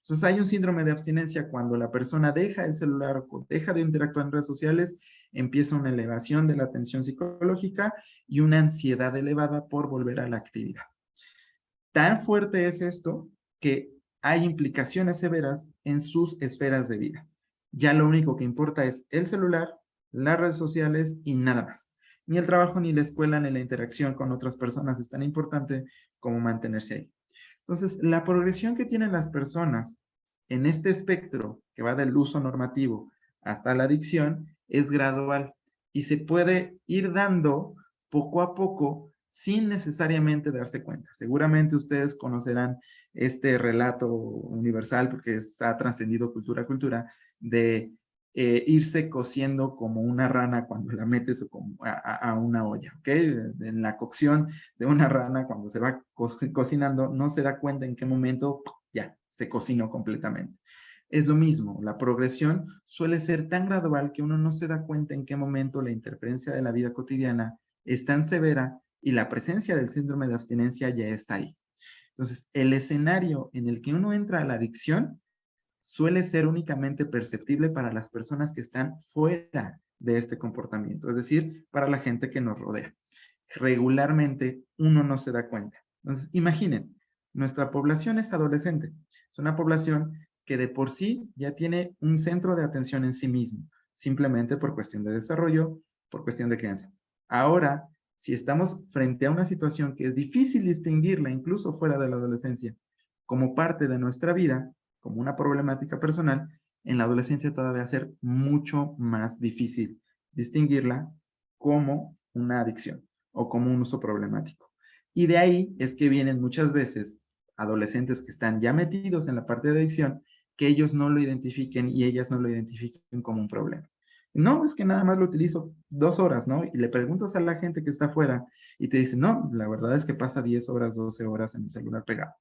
Entonces hay un síndrome de abstinencia cuando la persona deja el celular o deja de interactuar en redes sociales, empieza una elevación de la tensión psicológica y una ansiedad elevada por volver a la actividad. Tan fuerte es esto que hay implicaciones severas en sus esferas de vida. Ya lo único que importa es el celular, las redes sociales y nada más. Ni el trabajo, ni la escuela, ni la interacción con otras personas es tan importante como mantenerse ahí. Entonces, la progresión que tienen las personas en este espectro que va del uso normativo hasta la adicción es gradual y se puede ir dando poco a poco sin necesariamente darse cuenta. Seguramente ustedes conocerán este relato universal porque ha trascendido cultura a cultura de irse cociendo como una rana cuando la metes a una olla, ¿ok? En la cocción de una rana cuando se va cocinando no se da cuenta en qué momento ya se cocinó completamente. Es lo mismo, la progresión suele ser tan gradual que uno no se da cuenta en qué momento la interferencia de la vida cotidiana es tan severa y la presencia del síndrome de abstinencia ya está ahí. Entonces, el escenario en el que uno entra a la adicción suele ser únicamente perceptible para las personas que están fuera de este comportamiento, es decir, para la gente que nos rodea. Regularmente uno no se da cuenta. Entonces, imaginen, nuestra población es adolescente, es una población que de por sí ya tiene un centro de atención en sí mismo, simplemente por cuestión de desarrollo, por cuestión de crianza. Ahora, si estamos frente a una situación que es difícil distinguirla incluso fuera de la adolescencia, como parte de nuestra vida, como una problemática personal, en la adolescencia todavía va a ser mucho más difícil distinguirla como una adicción o como un uso problemático. Y de ahí es que vienen muchas veces adolescentes que están ya metidos en la parte de adicción, que ellos no lo identifiquen y ellas no lo identifiquen como un problema. No, es que nada más lo utilizo 2 horas, ¿no? Y le preguntas a la gente que está afuera y te dice, no, la verdad es que pasa 10 horas, 12 horas en el celular pegado.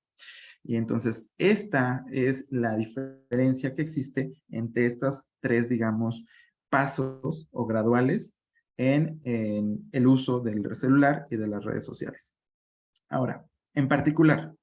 Y entonces, esta es la diferencia que existe entre estas 3, digamos, pasos o graduales en el uso del celular y de las redes sociales. Ahora, en particular,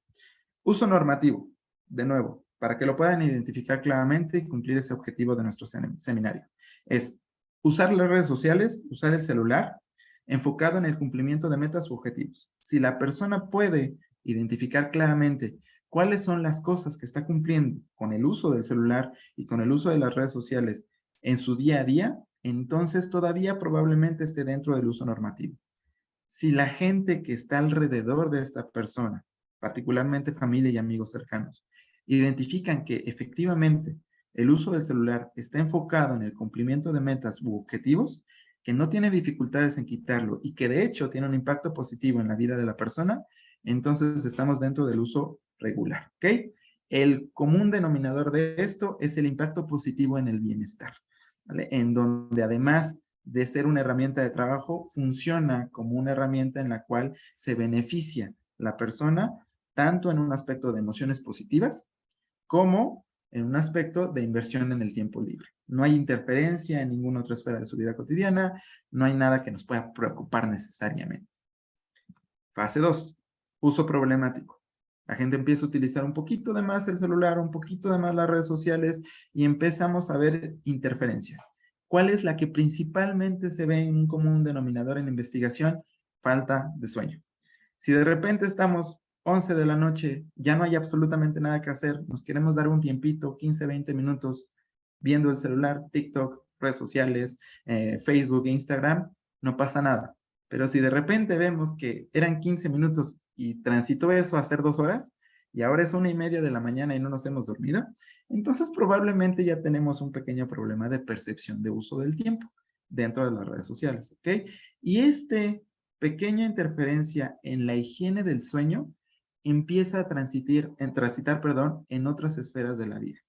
uso normativo, de nuevo, para que lo puedan identificar claramente y cumplir ese objetivo de nuestro seminario. Es usar las redes sociales, usar el celular, enfocado en el cumplimiento de metas u objetivos. Si la persona puede identificar claramente cuáles son las cosas que está cumpliendo con el uso del celular y con el uso de las redes sociales en su día a día, entonces todavía probablemente esté dentro del uso normativo. Si la gente que está alrededor de esta persona, particularmente familia y amigos cercanos, identifican que efectivamente el uso del celular está enfocado en el cumplimiento de metas u objetivos, que no tiene dificultades en quitarlo y que de hecho tiene un impacto positivo en la vida de la persona, entonces estamos dentro del uso regular, ¿ok? El común denominador de esto es el impacto positivo en el bienestar, ¿vale? En donde además de ser una herramienta de trabajo, funciona como una herramienta en la cual se beneficia la persona tanto en un aspecto de emociones positivas como en un aspecto de inversión en el tiempo libre. No hay interferencia en ninguna otra esfera de su vida cotidiana, no hay nada que nos pueda preocupar necesariamente. Fase 2, uso problemático. La gente empieza a utilizar un poquito de más el celular, un poquito de más las redes sociales y empezamos a ver interferencias. ¿Cuál es la que principalmente se ve en un común denominador en la investigación? Falta de sueño. Si de repente estamos 11 de la noche, ya no hay absolutamente nada que hacer, nos queremos dar un tiempito, 15, 20 minutos, viendo el celular, TikTok, redes sociales, Facebook, Instagram, no pasa nada. Pero si de repente vemos que eran 15 minutos y transitó eso a ser 2 horas, y ahora es 1:30 de la mañana y no nos hemos dormido, entonces probablemente ya tenemos un pequeño problema de percepción de uso del tiempo dentro de las redes sociales, ¿ok? Y pequeña interferencia en la higiene del sueño empieza a transitar, en otras esferas de la vida,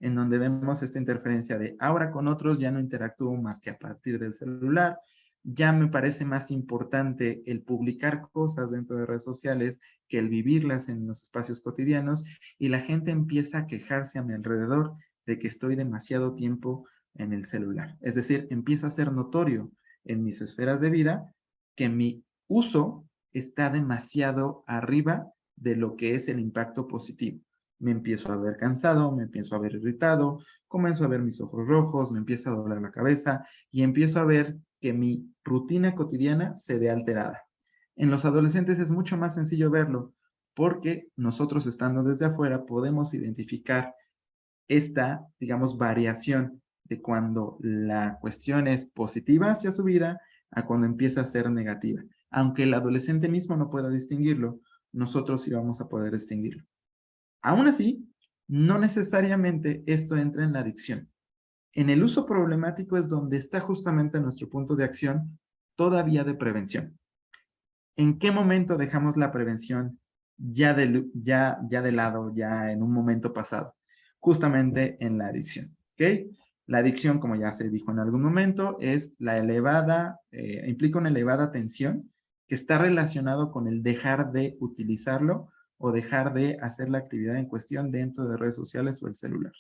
en donde vemos esta interferencia de ahora con otros ya no interactúo más que a partir del celular, ya me parece más importante el publicar cosas dentro de redes sociales que el vivirlas en los espacios cotidianos, y la gente empieza a quejarse a mi alrededor de que estoy demasiado tiempo en el celular. Es decir, empieza a ser notorio en mis esferas de vida que mi uso está demasiado arriba de lo que es el impacto positivo. Me empiezo a ver cansado, me empiezo a ver irritado, comienzo a ver mis ojos rojos, me empieza a doler la cabeza y empiezo a ver que mi rutina cotidiana se ve alterada. En los adolescentes es mucho más sencillo verlo porque nosotros estando desde afuera podemos identificar esta, digamos, variación de cuando la cuestión es positiva hacia su vida a cuando empieza a ser negativa. Aunque el adolescente mismo no pueda distinguirlo, nosotros sí vamos a poder distinguirlo. Aún así, no necesariamente esto entra en la adicción. En el uso problemático es donde está justamente nuestro punto de acción todavía de prevención. ¿En qué momento dejamos la prevención ya de lado, ya en un momento pasado? Justamente en la adicción, ¿ok? La adicción, como ya se dijo en algún momento, es implica una elevada tensión que está relacionado con el dejar de utilizarlo o dejar de hacer la actividad en cuestión dentro de redes sociales o el celular.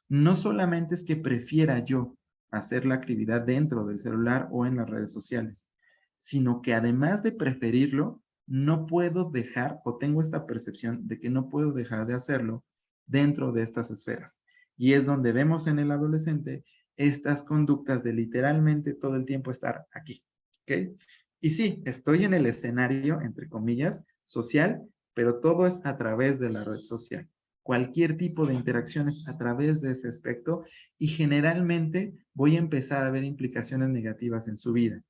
No solamente es que prefiera yo hacer la actividad dentro del celular o en las redes sociales, sino que además de preferirlo, no puedo dejar o tengo esta percepción de que no puedo dejar de hacerlo dentro de estas esferas. Y es donde vemos en el adolescente estas conductas de literalmente todo el tiempo estar aquí, ¿ok? Y sí, estoy en el escenario, entre comillas, social, pero todo es a través de la red social. Cualquier tipo de interacciones a través de ese aspecto y generalmente voy a empezar a ver implicaciones negativas en su vida.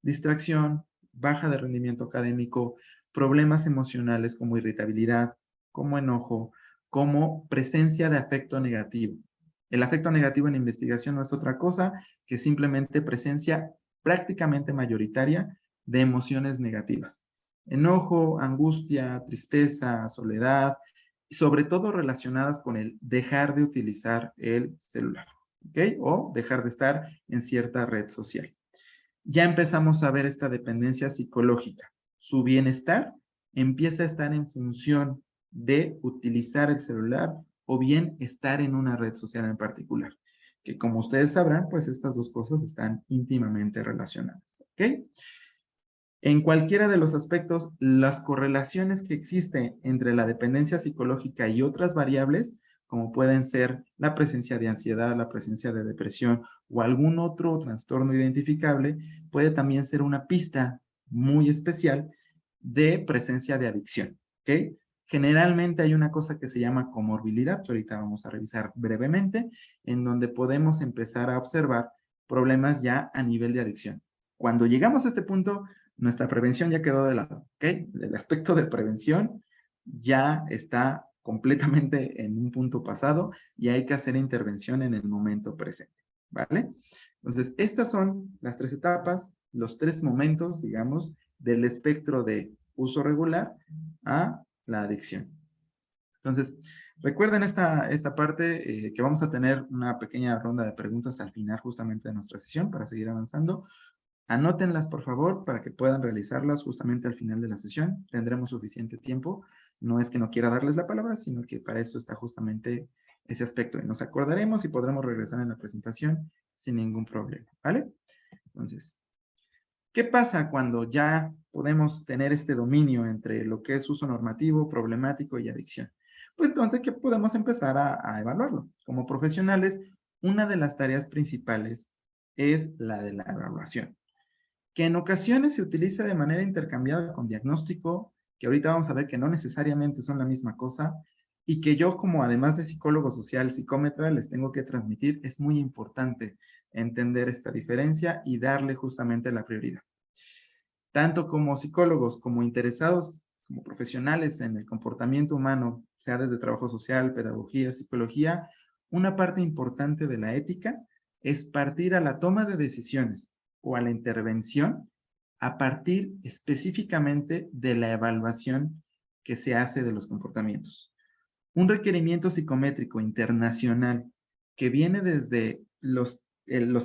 Distracción, baja de rendimiento académico, problemas emocionales como irritabilidad, como enojo, como presencia de afecto negativo. El afecto negativo en investigación no es otra cosa que simplemente presencia prácticamente mayoritaria de emociones negativas. Enojo, angustia, tristeza, soledad, y sobre todo relacionadas con el dejar de utilizar el celular, ¿ok? O dejar de estar en cierta red social. Ya empezamos a ver esta dependencia psicológica. Su bienestar empieza a estar en función de utilizar el celular o bien estar en una red social en particular. Que como ustedes sabrán, pues estas dos cosas están íntimamente relacionadas. ¿Ok? En cualquiera de los aspectos, las correlaciones que existen entre la dependencia psicológica y otras variables, como pueden ser la presencia de ansiedad, la presencia de depresión o algún otro trastorno identificable, puede también ser una pista muy especial de presencia de adicción, ¿ok? Generalmente hay una cosa que se llama comorbilidad, que ahorita vamos a revisar brevemente, en donde podemos empezar a observar problemas ya a nivel de adicción. Cuando llegamos a este punto, nuestra prevención ya quedó de lado, ¿ok? El aspecto de prevención ya está completamente en un punto pasado y hay que hacer intervención en el momento presente, ¿vale? Entonces, estas son las 3 etapas, los 3 momentos, digamos, del espectro de uso regular a la adicción. Entonces, recuerden esta parte que vamos a tener una pequeña ronda de preguntas al final justamente de nuestra sesión para seguir avanzando. Anótenlas, por favor, para que puedan realizarlas justamente al final de la sesión. Tendremos suficiente tiempo. No es que no quiera darles la palabra, sino que para eso está justamente ese aspecto. Y nos acordaremos y podremos regresar en la presentación sin ningún problema, ¿vale? Entonces, ¿qué pasa cuando ya podemos tener este dominio entre lo que es uso normativo, problemático y adicción? Pues entonces, ¿qué podemos empezar a evaluarlo? Como profesionales, una de las tareas principales es la de la evaluación, que en ocasiones se utiliza de manera intercambiada con diagnóstico que ahorita vamos a ver que no necesariamente son la misma cosa, y que yo como además de psicólogo social, psicómetra, les tengo que transmitir. Es muy importante entender esta diferencia y darle justamente la prioridad. Tanto como psicólogos, como interesados, como profesionales en el comportamiento humano, sea desde trabajo social, pedagogía, psicología, una parte importante de la ética es partir a la toma de decisiones o a la intervención a partir específicamente de la evaluación que se hace de los comportamientos. Un requerimiento psicométrico internacional que viene desde los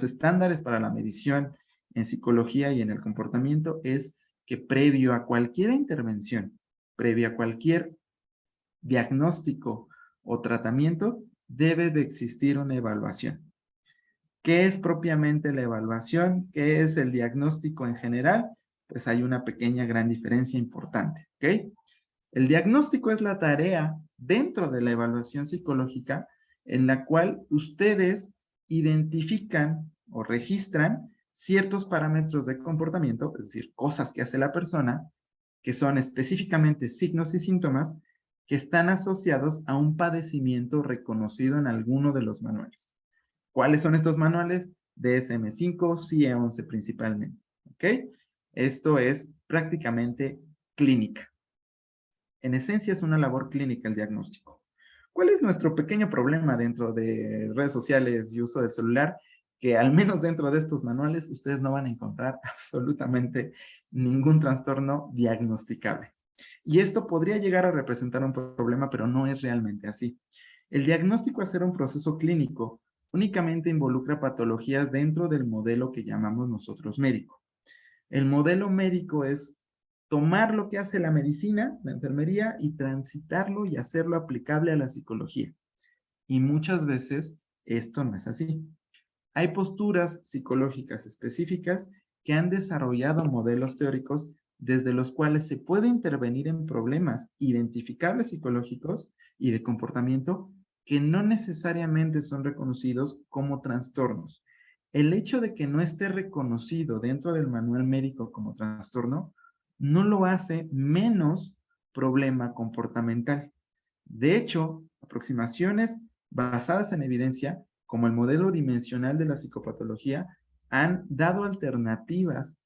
estándares para la medición en psicología y en el comportamiento es que previo a cualquier intervención, previo a cualquier diagnóstico o tratamiento, debe de existir una evaluación. ¿Qué es propiamente la evaluación? ¿Qué es el diagnóstico en general? Pues hay una pequeña gran diferencia importante, ¿ok? El diagnóstico es la tarea dentro de la evaluación psicológica en la cual ustedes identifican o registran ciertos parámetros de comportamiento, es decir, cosas que hace la persona, que son específicamente signos y síntomas que están asociados a un padecimiento reconocido en alguno de los manuales. ¿Cuáles son estos manuales? DSM-5, CIE-11 principalmente, ¿ok? Esto es prácticamente clínica. En esencia es una labor clínica el diagnóstico. ¿Cuál es nuestro pequeño problema dentro de redes sociales y uso del celular? Que al menos dentro de estos manuales ustedes no van a encontrar absolutamente ningún trastorno diagnosticable. Y esto podría llegar a representar un problema, pero no es realmente así. El diagnóstico, al ser un proceso clínico, únicamente involucra patologías dentro del modelo que llamamos nosotros médico. El modelo médico es tomar lo que hace la medicina, la enfermería, y transitarlo y hacerlo aplicable a la psicología. Y muchas veces esto no es así. Hay posturas psicológicas específicas que han desarrollado modelos teóricos desde los cuales se puede intervenir en problemas identificables psicológicos y de comportamiento que no necesariamente son reconocidos como trastornos. El hecho de que no esté reconocido dentro del manual médico como trastorno no lo hace menos problema comportamental. De hecho, aproximaciones basadas en evidencia, como el modelo dimensional de la psicopatología, han dado alternativas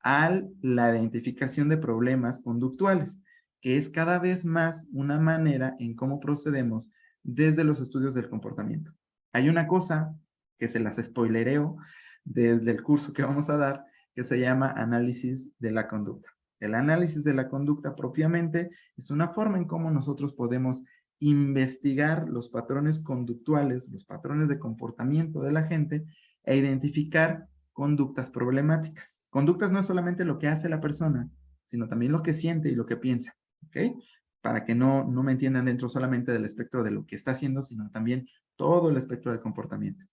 a la identificación de problemas conductuales, que es cada vez más una manera en cómo procedemos desde los estudios del comportamiento. Hay una cosa que se las spoilereo desde el curso que vamos a dar, que se llama análisis de la conducta. El análisis de la conducta propiamente es una forma en cómo nosotros podemos investigar los patrones conductuales, los patrones de comportamiento de la gente e identificar conductas problemáticas. Conductas no es solamente lo que hace la persona, sino también lo que siente y lo que piensa, ¿ok? Para que no me entiendan dentro solamente del espectro de lo que está haciendo, sino también todo el espectro de comportamiento.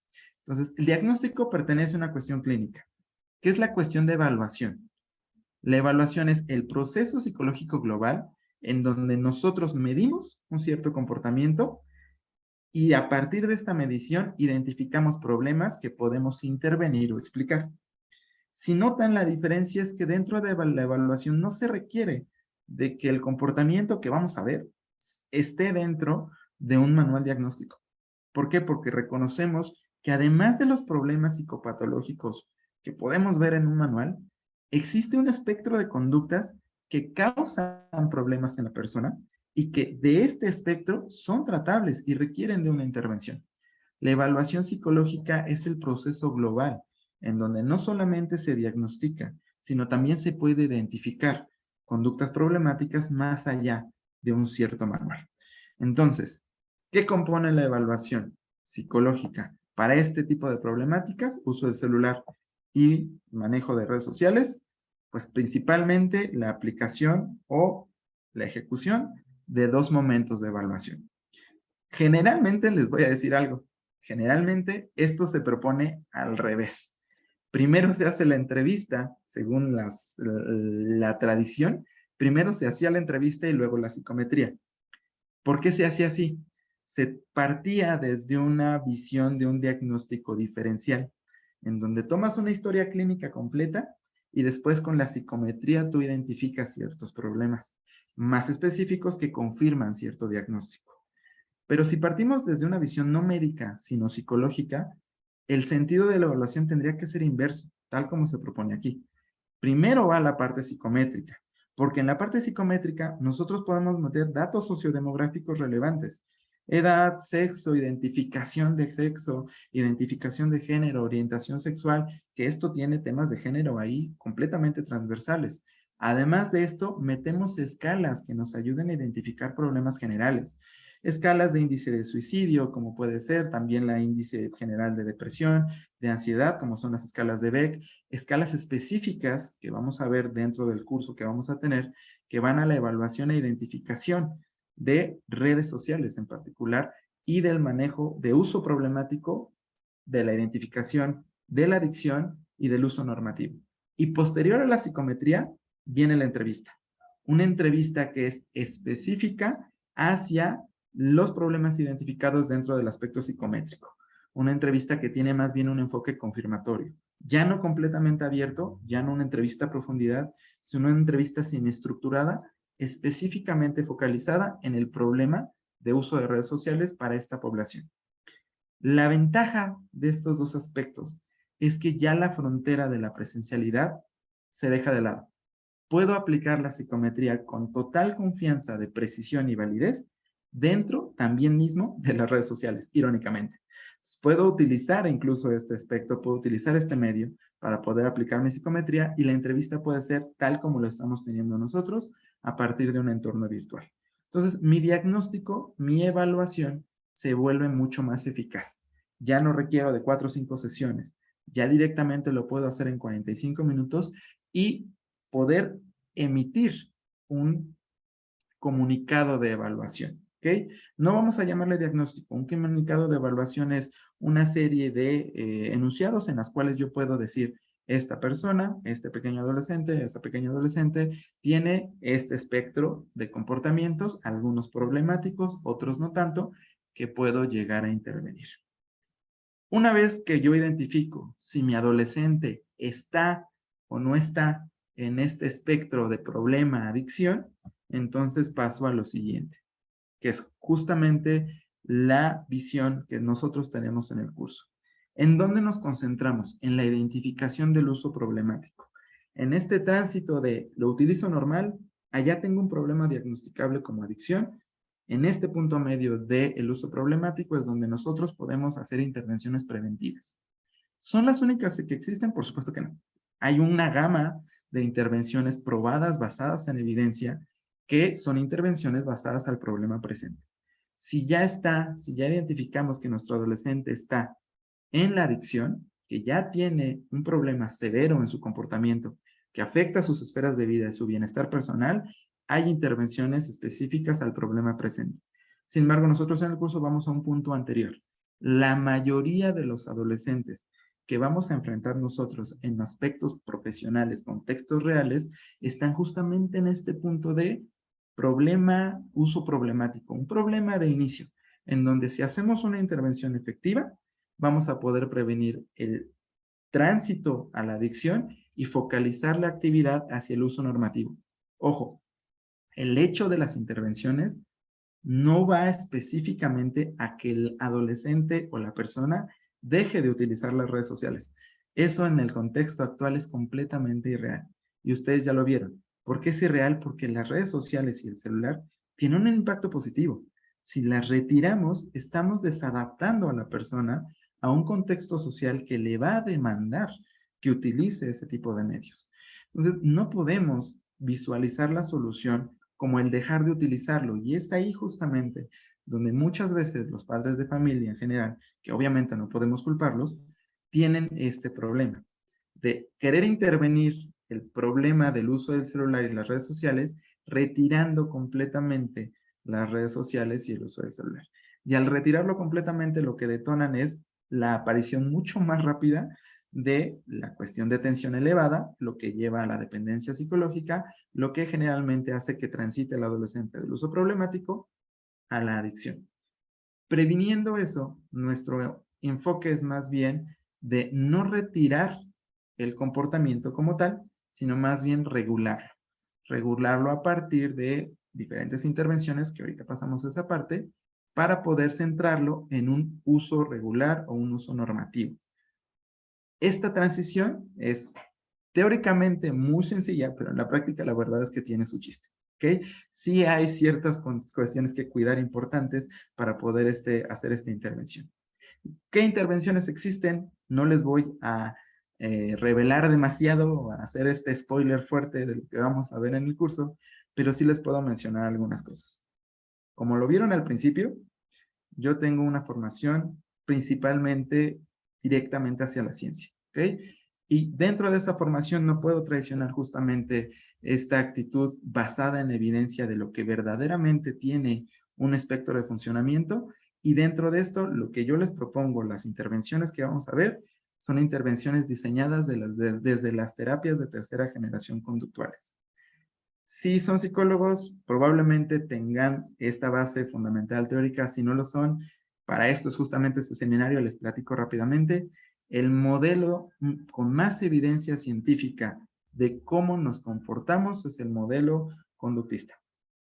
Entonces, el diagnóstico pertenece a una cuestión clínica. ¿Qué es la cuestión de evaluación? La evaluación es el proceso psicológico global en donde nosotros medimos un cierto comportamiento y a partir de esta medición identificamos problemas que podemos intervenir o explicar. Si notan, la diferencia es que dentro de la evaluación no se requiere de que el comportamiento que vamos a ver esté dentro de un manual diagnóstico. ¿Por qué? Porque reconocemos que además de los problemas psicopatológicos que podemos ver en un manual, existe un espectro de conductas que causan problemas en la persona y que de este espectro son tratables y requieren de una intervención. La evaluación psicológica es el proceso global en donde no solamente se diagnostica, sino también se puede identificar conductas problemáticas más allá de un cierto manual. Entonces, ¿qué compone la evaluación psicológica para este tipo de problemáticas? Uso del celular y manejo de redes sociales, pues principalmente la aplicación o la ejecución de dos momentos de evaluación. Generalmente les voy a decir algo. Generalmente esto se propone al revés. Primero se hace la entrevista, según la tradición. Primero se hacía la entrevista y luego la psicometría. ¿Por qué se hacía así? Se partía desde una visión de un diagnóstico diferencial, en donde tomas una historia clínica completa y después con la psicometría tú identificas ciertos problemas. más específicos que confirman cierto diagnóstico. Pero si partimos desde una visión no médica, sino psicológica, el sentido de la evaluación tendría que ser inverso, tal como se propone aquí. Primero va la parte psicométrica, porque en la parte psicométrica nosotros podemos meter datos sociodemográficos relevantes. Edad, sexo, identificación de sexo, identificación de género, orientación sexual, que esto tiene temas de género ahí completamente transversales. Además de esto, metemos escalas que nos ayuden a identificar problemas generales. Escalas de índice de suicidio, como puede ser también la índice general de depresión, de ansiedad, como son las escalas de Beck, escalas específicas que vamos a ver dentro del curso que vamos a tener, que van a la evaluación e identificación de redes sociales en particular y del manejo de uso problemático, de la identificación de la adicción y del uso normativo. Y posterior a la psicometría viene la entrevista. Una entrevista que es específica hacia los problemas identificados dentro del aspecto psicométrico. Una entrevista que tiene más bien un enfoque confirmatorio. Ya no completamente abierto, ya no una entrevista a profundidad, sino una entrevista semiestructurada, específicamente focalizada en el problema de uso de redes sociales para esta población. La ventaja de estos dos aspectos es que ya la frontera de la presencialidad se deja de lado. Puedo aplicar la psicometría con total confianza de precisión y validez dentro también mismo de las redes sociales, irónicamente. Puedo utilizar incluso este aspecto, puedo utilizar este medio para poder aplicar mi psicometría y la entrevista puede ser tal como lo estamos teniendo nosotros a partir de un entorno virtual. Entonces, mi diagnóstico, mi evaluación se vuelve mucho más eficaz. Ya no requiero de 4 o 5 sesiones. Ya directamente lo puedo hacer en 45 minutos y poder emitir un comunicado de evaluación. ¿Ok? No vamos a llamarle diagnóstico. Un comunicado de evaluación es una serie de enunciados en las cuales yo puedo decir, esta persona, este pequeño adolescente, esta pequeña adolescente, tiene este espectro de comportamientos, algunos problemáticos, otros no tanto, que puedo llegar a intervenir. Una vez que yo identifico si mi adolescente está o no está en este espectro de problema, adicción, entonces paso a lo siguiente, que es justamente la visión que nosotros tenemos en el curso. ¿En dónde nos concentramos? En la identificación del uso problemático. En este tránsito de lo utilizo normal, allá tengo un problema diagnosticable como adicción. En este punto medio del uso problemático es donde nosotros podemos hacer intervenciones preventivas. ¿Son las únicas que existen? Por supuesto que no. Hay una gama de intervenciones probadas, basadas en evidencia, que son intervenciones basadas al problema presente. Si ya identificamos que nuestro adolescente está en la adicción, que ya tiene un problema severo en su comportamiento, que afecta sus esferas de vida y su bienestar personal, hay intervenciones específicas al problema presente. Sin embargo, nosotros en el curso vamos a un punto anterior. La mayoría de los adolescentes que vamos a enfrentar nosotros en aspectos profesionales, contextos reales, están justamente en este punto de problema, uso problemático, un problema de inicio, en donde si hacemos una intervención efectiva, vamos a poder prevenir el tránsito a la adicción y focalizar la actividad hacia el uso normativo. Ojo, el hecho de las intervenciones no va específicamente a que el adolescente o la persona deje de utilizar las redes sociales. Eso en el contexto actual es completamente irreal. Y ustedes ya lo vieron. ¿Por qué es irreal? Porque las redes sociales y el celular tienen un impacto positivo. Si las retiramos, estamos desadaptando a la persona a un contexto social que le va a demandar que utilice ese tipo de medios. Entonces, no podemos visualizar la solución como el dejar de utilizarlo. Y es ahí justamente donde muchas veces los padres de familia en general, que obviamente no podemos culparlos, tienen este problema de querer intervenir el problema del uso del celular y las redes sociales, retirando completamente las redes sociales y el uso del celular. Y al retirarlo completamente, lo que detonan es la aparición mucho más rápida de la cuestión de tensión elevada, lo que lleva a la dependencia psicológica, lo que generalmente hace que transite el adolescente del uso problemático a la adicción. Previniendo eso, nuestro enfoque es más bien de no retirar el comportamiento como tal, sino más bien regularlo. Regularlo a partir de diferentes intervenciones, que ahorita pasamos a esa parte, para poder centrarlo en un uso regular o un uso normativo. Esta transición es teóricamente muy sencilla, pero en la práctica la verdad es que tiene su chiste. ¿Ok? Sí hay ciertas cuestiones que cuidar importantes para poder hacer esta intervención. ¿Qué intervenciones existen? No les voy a revelar demasiado o a hacer este spoiler fuerte de lo que vamos a ver en el curso, pero sí les puedo mencionar algunas cosas. Como lo vieron al principio, yo tengo una formación principalmente directamente hacia la ciencia, ¿ok? Y dentro de esa formación no puedo traicionar justamente esta actitud basada en evidencia de lo que verdaderamente tiene un espectro de funcionamiento. Y dentro de esto, lo que yo les propongo, las intervenciones que vamos a ver, son intervenciones diseñadas desde las terapias de tercera generación conductuales. Si son psicólogos, probablemente tengan esta base fundamental teórica. Si no lo son, para esto es justamente este seminario, les platico rápidamente. El modelo con más evidencia científica de cómo nos comportamos es el modelo conductista.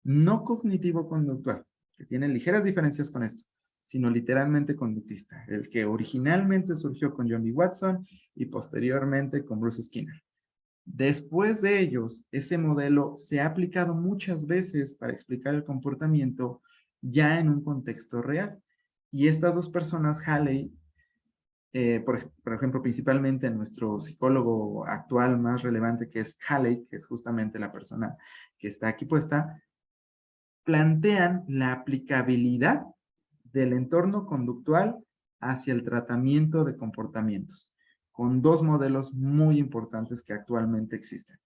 No cognitivo-conductual, que tiene ligeras diferencias con esto, sino literalmente conductista, el que originalmente surgió con John B. Watson y posteriormente con Bruce Skinner. Después de ellos, ese modelo se ha aplicado muchas veces para explicar el comportamiento ya en un contexto real. Y estas dos personas, Haley, por ejemplo, principalmente en nuestro psicólogo actual más relevante, que es Haley, que es justamente la persona que está aquí puesta, plantean la aplicabilidad del entorno conductual hacia el tratamiento de comportamientos, con dos modelos muy importantes que actualmente existen: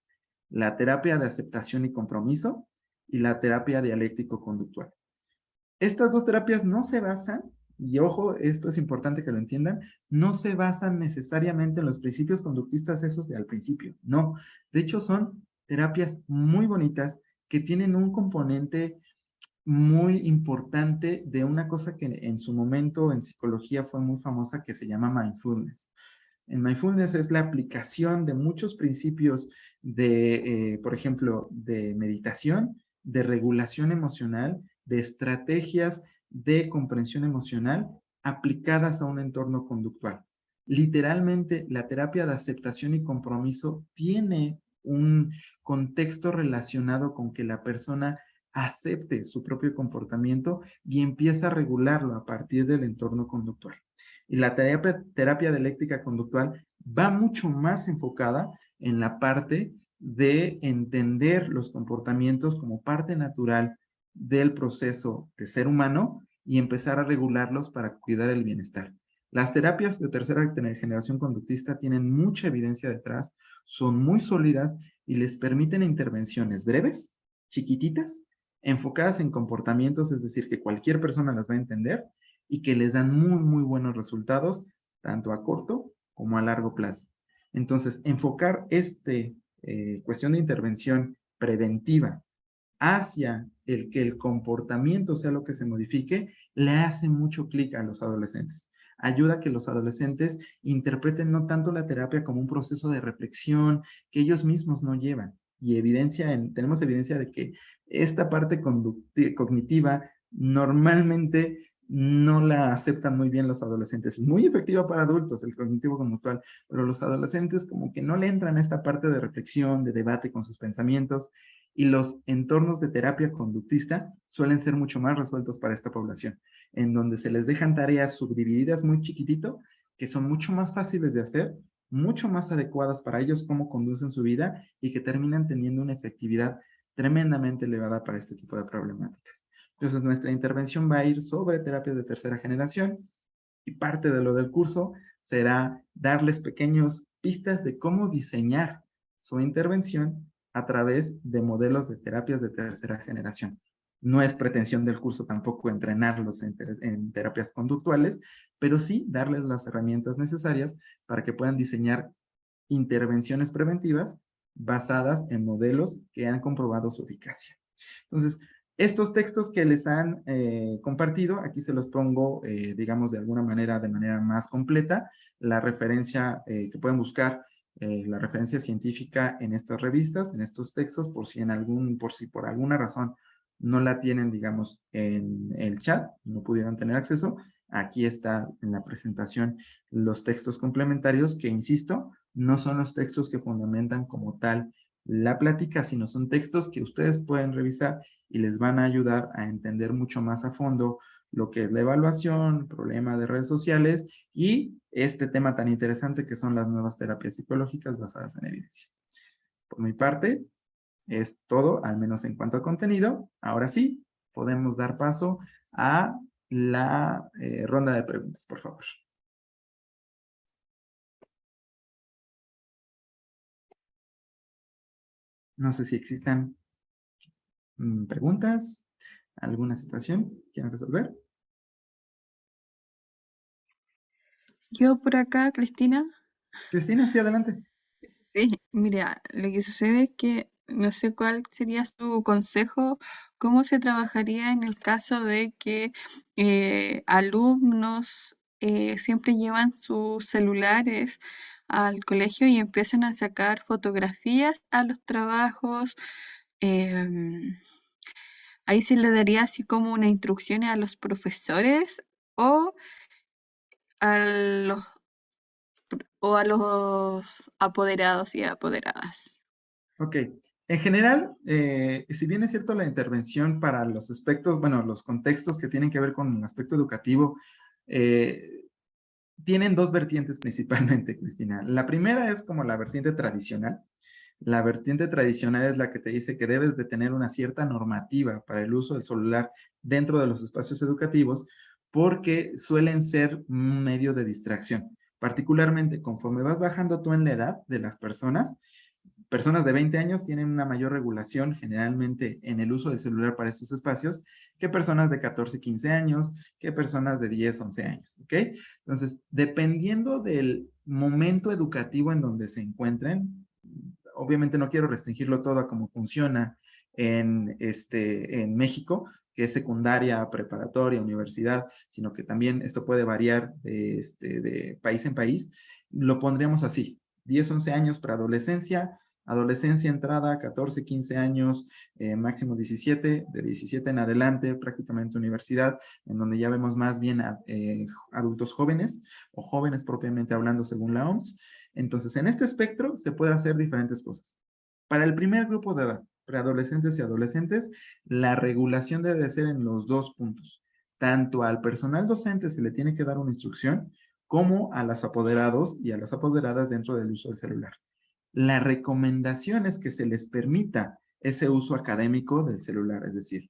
la terapia de aceptación y compromiso y la terapia dialéctico-conductual. Estas dos terapias no se basan, y ojo, esto es importante que lo entiendan, no se basan necesariamente en los principios conductistas esos de al principio, no. De hecho, son terapias muy bonitas que tienen un componente muy importante de una cosa que en su momento en psicología fue muy famosa, que se llama mindfulness. En mindfulness es la aplicación de muchos principios de, por ejemplo, de meditación, de regulación emocional, de estrategias de comprensión emocional aplicadas a un entorno conductual. Literalmente, la terapia de aceptación y compromiso tiene un contexto relacionado con que la persona acepte su propio comportamiento y empieza a regularlo a partir del entorno conductual. Y la terapia dialéctica conductual va mucho más enfocada en la parte de entender los comportamientos como parte natural del proceso de ser humano y empezar a regularlos para cuidar el bienestar. Las terapias de tercera generación conductista tienen mucha evidencia detrás, son muy sólidas y les permiten intervenciones breves, chiquititas, enfocadas en comportamientos, es decir, que cualquier persona las va a entender y que les dan muy, muy buenos resultados, tanto a corto como a largo plazo. Entonces, enfocar cuestión de intervención preventiva hacia el que el comportamiento sea lo que se modifique, le hace mucho clic a los adolescentes. Ayuda a que los adolescentes interpreten no tanto la terapia como un proceso de reflexión que ellos mismos no llevan. Y tenemos evidencia de que esta parte cognitiva normalmente no la aceptan muy bien los adolescentes. Es muy efectiva para adultos, el cognitivo conductual, pero los adolescentes como que no le entran a esta parte de reflexión, de debate con sus pensamientos, y los entornos de terapia conductista suelen ser mucho más resueltos para esta población, en donde se les dejan tareas subdivididas muy chiquitito, que son mucho más fáciles de hacer, mucho más adecuadas para ellos, cómo conducen su vida y que terminan teniendo una efectividad tremendamente elevada para este tipo de problemáticas. Entonces, nuestra intervención va a ir sobre terapias de tercera generación y parte de lo del curso será darles pequeñas pistas de cómo diseñar su intervención a través de modelos de terapias de tercera generación. No es pretensión del curso tampoco entrenarlos en terapias conductuales, pero sí darles las herramientas necesarias para que puedan diseñar intervenciones preventivas basadas en modelos que han comprobado su eficacia. Entonces, estos textos que les han compartido, aquí se los pongo, digamos, de alguna manera, de manera más completa, la referencia que pueden buscar, la referencia científica en estas revistas, en estos textos, por si por alguna razón no la tienen, digamos, en el chat, no pudieron tener acceso, aquí está en la presentación los textos complementarios que, insisto, no son los textos que fundamentan como tal la plática, sino son textos que ustedes pueden revisar y les van a ayudar a entender mucho más a fondo lo que es la evaluación, el problema de redes sociales y este tema tan interesante que son las nuevas terapias psicológicas basadas en evidencia. Por mi parte, es todo, al menos en cuanto a contenido. Ahora sí, podemos dar paso a la ronda de preguntas, por favor. No sé si existan preguntas, alguna situación que quieran resolver. Yo por acá, Cristina. Cristina, sí, adelante. Sí, mira, lo que sucede es que no sé cuál sería su consejo, cómo se trabajaría en el caso de que alumnos siempre llevan sus celulares al colegio y empiezan a sacar fotografías a los trabajos. em, Ahí se le daría así como una instrucción a los profesores o a los, o a los apoderados y apoderadas. Ok. En general, si bien es cierto la intervención para los aspectos, bueno, los contextos que tienen que ver con el aspecto educativo, tienen dos vertientes principalmente, Cristina. La primera es como la vertiente tradicional. La vertiente tradicional es la que te dice que debes de tener una cierta normativa para el uso del celular dentro de los espacios educativos porque suelen ser un medio de distracción. Particularmente conforme vas bajando tú en la edad de las personas de 20 años tienen una mayor regulación generalmente en el uso del celular para estos espacios que personas de 14, 15 años, que personas de 10, 11 años, ¿ok? Entonces, dependiendo del momento educativo en donde se encuentren, obviamente no quiero restringirlo todo a cómo funciona en México, que es secundaria, preparatoria, universidad, sino que también esto puede variar de país en país, lo pondríamos así, 10, 11 años para adolescencia, adolescencia entrada, 14, 15 años, máximo 17, de 17 en adelante, prácticamente universidad, en donde ya vemos más bien adultos jóvenes o jóvenes propiamente hablando según la OMS. Entonces, en este espectro se puede hacer diferentes cosas. Para el primer grupo de edad, preadolescentes y adolescentes, la regulación debe ser en los dos puntos. Tanto al personal docente se le tiene que dar una instrucción, como a los apoderados y a las apoderadas dentro del uso del celular. La recomendación es que se les permita ese uso académico del celular, es decir,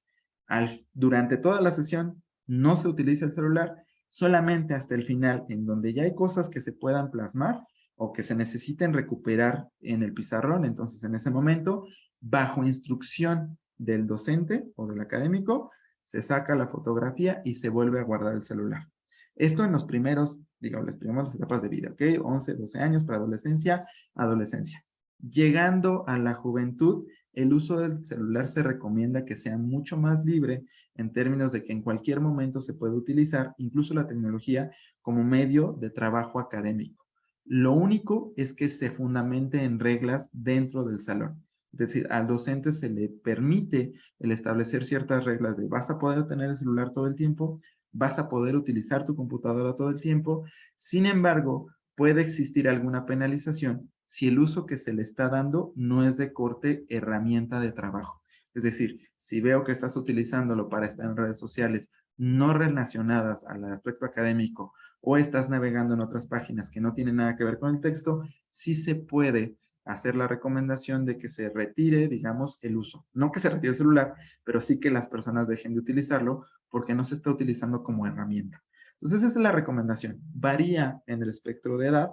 durante toda la sesión no se utiliza el celular, solamente hasta el final, en donde ya hay cosas que se puedan plasmar o que se necesiten recuperar en el pizarrón, entonces en ese momento, bajo instrucción del docente o del académico, se saca la fotografía y se vuelve a guardar el celular. Esto en los primeros, digamos, las primeras etapas de vida, ¿ok? 11, 12 años para adolescencia. Llegando a la juventud, el uso del celular se recomienda que sea mucho más libre en términos de que en cualquier momento se puede utilizar incluso la tecnología como medio de trabajo académico. Lo único es que se fundamente en reglas dentro del salón. Es decir, al docente se le permite el establecer ciertas reglas de vas a poder tener el celular todo el tiempo, vas a poder utilizar tu computadora todo el tiempo. Sin embargo, puede existir alguna penalización si el uso que se le está dando no es de corte herramienta de trabajo. Es decir, si veo que estás utilizándolo para estar en redes sociales no relacionadas al aspecto académico o estás navegando en otras páginas que no tienen nada que ver con el texto, sí se puede hacer la recomendación de que se retire, digamos, el uso. No que se retire el celular, pero sí que las personas dejen de utilizarlo porque no se está utilizando como herramienta. Entonces, esa es la recomendación. Varía en el espectro de edad,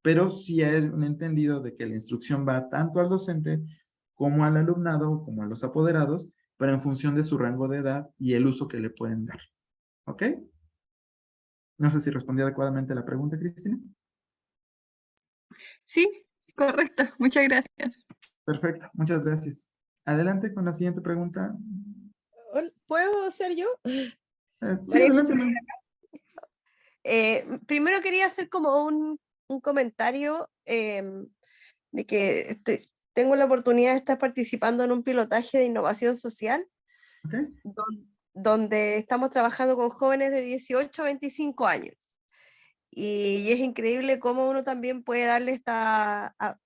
pero sí hay un entendido de que la instrucción va tanto al docente como al alumnado, como a los apoderados, pero en función de su rango de edad y el uso que le pueden dar. ¿Ok? No sé si respondí adecuadamente a la pregunta, Cristina. Sí, correcto. Muchas gracias. Perfecto, muchas gracias. Adelante con la siguiente pregunta. ¿Puedo ser yo? Sí, adelante. Primero quería hacer como un comentario de que tengo la oportunidad de estar participando en un pilotaje de innovación social Ok. donde estamos trabajando con jóvenes de 18 a 25 años. Y es increíble cómo uno también puede darle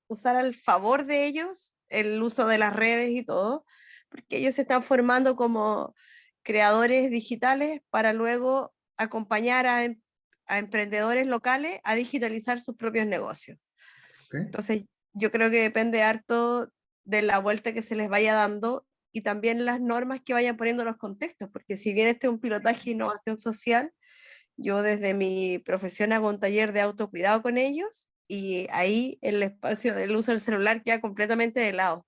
usar al favor de ellos el uso de las redes y todo, porque ellos se están formando como creadores digitales para luego acompañar a emprendedores locales a digitalizar sus propios negocios. Okay. Entonces, yo creo que depende harto de la vuelta que se les vaya dando y también las normas que vayan poniendo los contextos, porque si bien este es un pilotaje de innovación social, yo desde mi profesión hago un taller de autocuidado con ellos y ahí el espacio del uso del celular queda completamente de lado.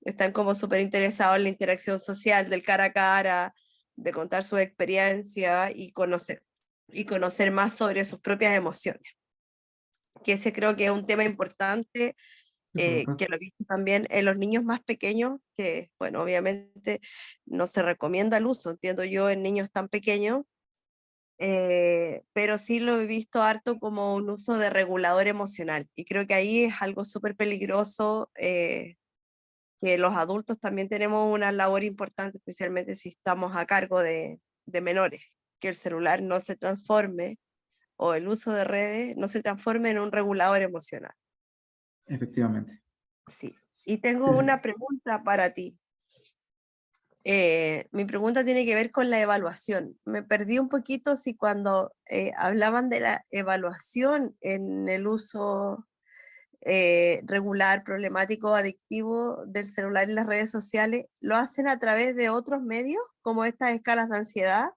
Están como súper interesados en la interacción social, del cara a cara, de contar su experiencia y conocer más sobre sus propias emociones. Que ese creo que es un tema importante, Sí, por supuesto. que lo he visto también en los niños más pequeños, que bueno, obviamente no se recomienda el uso, entiendo yo, en niños tan pequeños, pero sí lo he visto harto como un uso de regulador emocional y creo que ahí es algo súper peligroso, que los adultos también tenemos una labor importante, especialmente si estamos a cargo de menores, que el celular no se transforme o el uso de redes no se transforme en un regulador emocional. Efectivamente. Sí. Y tengo Sí, sí. una pregunta para ti. Mi pregunta tiene que ver con la evaluación. Me perdí un poquito si cuando hablaban de la evaluación en el uso regular, problemático, adictivo del celular y las redes sociales, ¿lo hacen a través de otros medios, como estas escalas de ansiedad,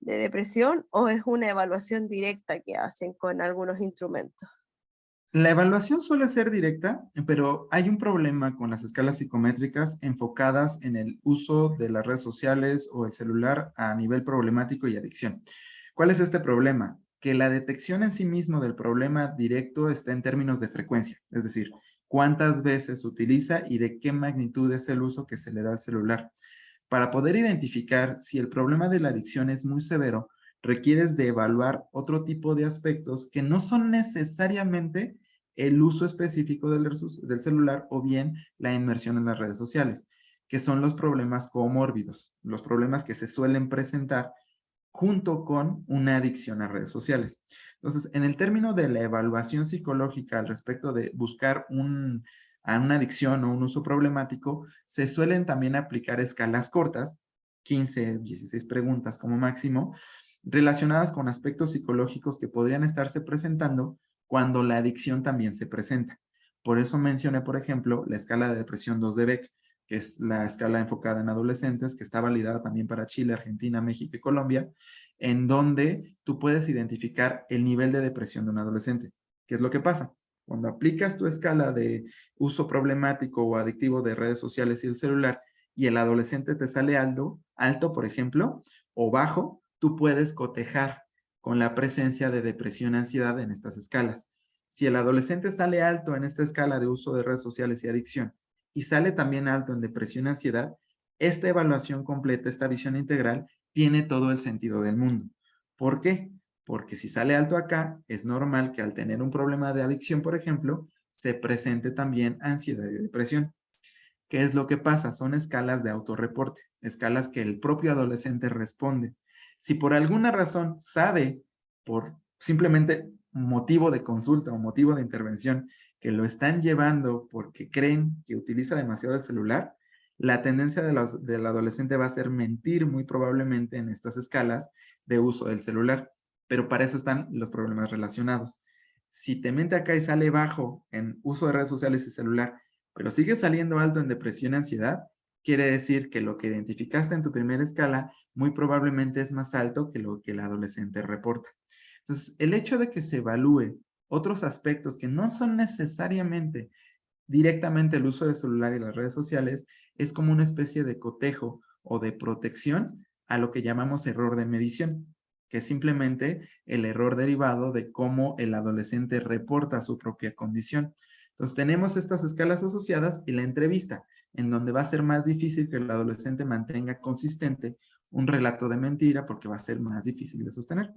de depresión, o es una evaluación directa que hacen con algunos instrumentos? La evaluación suele ser directa, pero hay un problema con las escalas psicométricas enfocadas en el uso de las redes sociales o el celular a nivel problemático y adicción. ¿Cuál es este problema? Que la detección en sí mismo del problema directo está en términos de frecuencia, es decir, cuántas veces se utiliza y de qué magnitud es el uso que se le da al celular. Para poder identificar si el problema de la adicción es muy severo, requieres de evaluar otro tipo de aspectos que no son necesariamente el uso específico del celular o bien la inmersión en las redes sociales, que son los problemas comórbidos, los problemas que se suelen presentar junto con una adicción a redes sociales. Entonces, en el término de la evaluación psicológica al respecto de buscar a una adicción o un uso problemático, se suelen también aplicar escalas cortas, 15, 16 preguntas como máximo, relacionadas con aspectos psicológicos que podrían estarse presentando cuando la adicción también se presenta. Por eso mencioné, por ejemplo, la escala de depresión 2 de Beck, que es la escala enfocada en adolescentes, que está validada también para Chile, Argentina, México y Colombia, en donde tú puedes identificar el nivel de depresión de un adolescente. ¿Qué es lo que pasa? Cuando aplicas tu escala de uso problemático o adictivo de redes sociales y el celular, y el adolescente te sale alto, por ejemplo, o bajo, tú puedes cotejar con la presencia de depresión y ansiedad en estas escalas. Si el adolescente sale alto en esta escala de uso de redes sociales y adicción, y sale también alto en depresión y ansiedad, esta evaluación completa, esta visión integral, tiene todo el sentido del mundo. ¿Por qué? Porque si sale alto acá, es normal que al tener un problema de adicción, por ejemplo, se presente también ansiedad y depresión. ¿Qué es lo que pasa? Son escalas de autorreporte, escalas que el propio adolescente responde. Si por alguna razón sabe, por simplemente motivo de consulta o motivo de intervención, que lo están llevando porque creen que utiliza demasiado el celular, la tendencia del adolescente va a ser mentir muy probablemente en estas escalas de uso del celular. Pero para eso están los problemas relacionados. Si te mente acá y sale bajo en uso de redes sociales y celular, pero sigue saliendo alto en depresión y ansiedad, quiere decir que lo que identificaste en tu primera escala muy probablemente es más alto que lo que el adolescente reporta. Entonces, el hecho de que se evalúe otros aspectos que no son necesariamente directamente el uso del celular y las redes sociales es como una especie de cotejo o de protección a lo que llamamos error de medición, que es simplemente el error derivado de cómo el adolescente reporta su propia condición. Entonces tenemos estas escalas asociadas y la entrevista, en donde va a ser más difícil que el adolescente mantenga consistente un relato de mentira porque va a ser más difícil de sostener.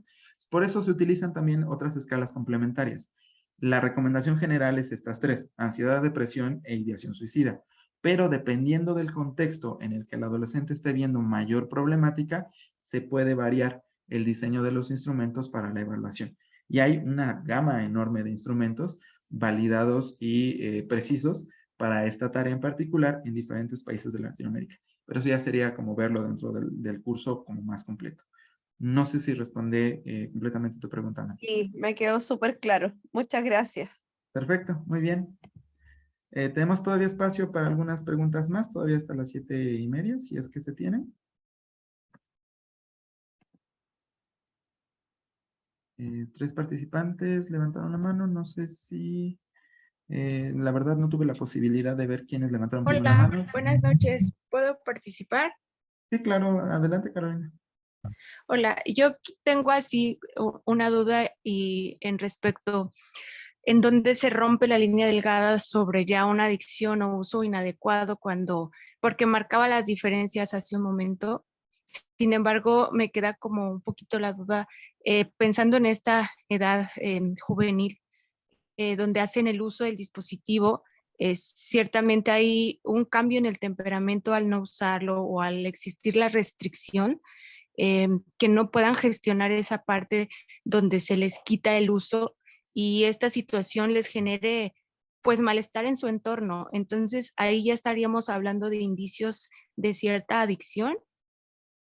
Por eso se utilizan también otras escalas complementarias. La recomendación general es estas tres: ansiedad, depresión e ideación suicida. pero dependiendo del contexto en el que el adolescente esté viendo mayor problemática, se puede variar el diseño de los instrumentos para la evaluación. Y hay una gama enorme de instrumentos validados y precisos para esta tarea en particular en diferentes países de Latinoamérica. Pero eso ya sería como verlo dentro del curso como más completo. No sé si respondí completamente tu pregunta, Ana. Sí, me quedó súper claro. Muchas gracias. Perfecto, muy bien. Tenemos todavía espacio para algunas preguntas más, todavía hasta las 7:30, si es que se tienen. Tres participantes levantaron la mano, no sé si... la verdad no tuve la posibilidad de ver quiénes levantaron primero la Hola, mano. buenas noches. ¿Puedo participar? Sí, claro, adelante, Carolina. Hola, yo tengo así una duda y en respecto en dónde se rompe la línea delgada sobre ya una adicción o uso inadecuado porque marcaba las diferencias hace un momento. Sin embargo, me queda como un poquito la duda pensando en esta edad juvenil donde hacen el uso del dispositivo, ciertamente hay un cambio en el temperamento al no usarlo o al existir la restricción, que no puedan gestionar esa parte donde se les quita el uso y esta situación les genere pues malestar en su entorno. Entonces ahí ya estaríamos hablando de indicios de cierta adicción.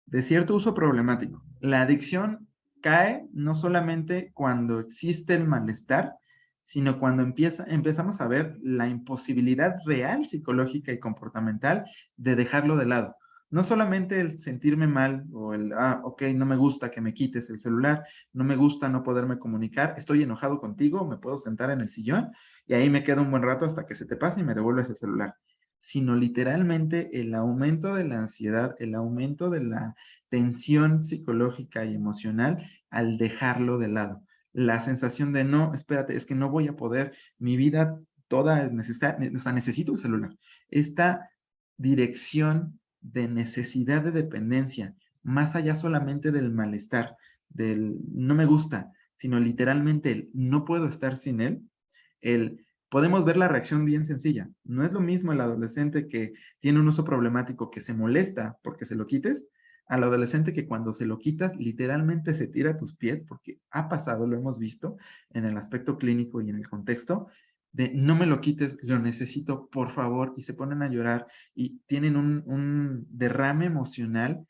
De cierto uso problemático. La adicción cae no solamente cuando existe el malestar, sino cuando empezamos a ver la imposibilidad real psicológica y comportamental de dejarlo de lado. No solamente el sentirme mal o ok, no me gusta que me quites el celular, no me gusta no poderme comunicar, estoy enojado contigo, me puedo sentar en el sillón y ahí me quedo un buen rato hasta que se te pase y me devuelves el celular, sino literalmente el aumento de la ansiedad, el aumento de la tensión psicológica y emocional al dejarlo de lado. La sensación de no, espérate, es que no voy a poder, mi vida toda es necesaria, o sea, necesito un celular. Esta dirección de necesidad de dependencia, más allá solamente del malestar, del no me gusta, sino literalmente el no puedo estar sin él, podemos ver la reacción bien sencilla. No es lo mismo el adolescente que tiene un uso problemático que se molesta porque se lo quites, al adolescente que cuando se lo quitas literalmente se tira a tus pies, porque ha pasado, lo hemos visto en el aspecto clínico y en el contexto, de no me lo quites, lo necesito, por favor, y se ponen a llorar y tienen un derrame emocional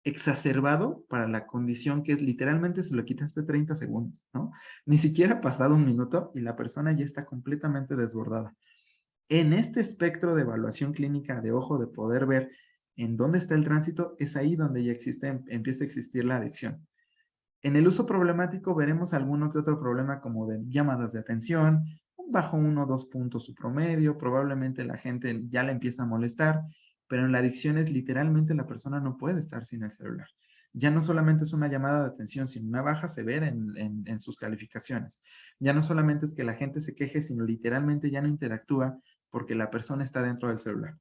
exacerbado para la condición que es literalmente se lo quitaste 30 segundos, ¿no? Ni siquiera ha pasado un minuto y la persona ya está completamente desbordada. En este espectro de evaluación clínica de ojo, de poder ver en dónde está el tránsito, es ahí donde ya empieza a existir la adicción. En el uso problemático veremos alguno que otro problema como de llamadas de atención, bajo 1 o 2 puntos su promedio, probablemente la gente ya le empieza a molestar, pero en la adicción es literalmente la persona no puede estar sin el celular. Ya no solamente es una llamada de atención, sino una baja severa en sus calificaciones. Ya no solamente es que la gente se queje, sino literalmente ya no interactúa porque la persona está dentro del celular.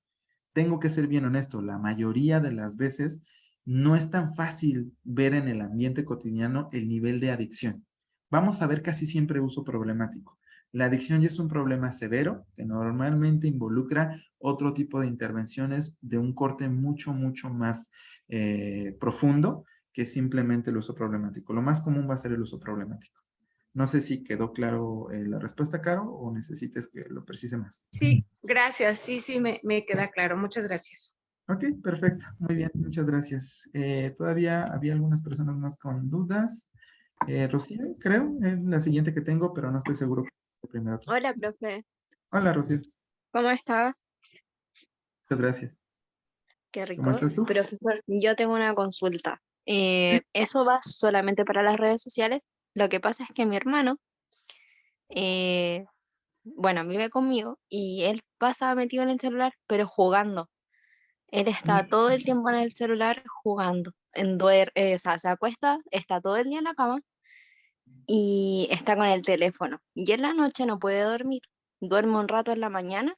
Tengo que ser bien honesto, la mayoría de las veces no es tan fácil ver en el ambiente cotidiano el nivel de adicción. Vamos a ver casi siempre uso problemático. La adicción ya es un problema severo que normalmente involucra otro tipo de intervenciones de un corte mucho, mucho más profundo que simplemente el uso problemático. Lo más común va a ser el uso problemático. No sé si quedó claro la respuesta, Caro, o necesites que lo precise más. Sí, gracias. Sí, me queda claro. Muchas gracias. Ok, perfecto. Muy bien, muchas gracias. Todavía había algunas personas más con dudas. Rocío, creo, es la siguiente que tengo, pero no estoy seguro. Primero. Hola, profe. Hola, Rocío. ¿Cómo está? Muchas gracias. Qué ¿Cómo rico. estás tú? Profesor, yo tengo una consulta. Sí. ¿Eso va solamente para las redes sociales? Lo que pasa es que mi hermano, eh, bueno, vive conmigo y él pasa metido en el celular, pero jugando. Él está todo el tiempo en el celular jugando. O sea, se acuesta, está todo el día en la cama y está con el teléfono. Y en la noche no puede dormir. Duerme un rato en la mañana.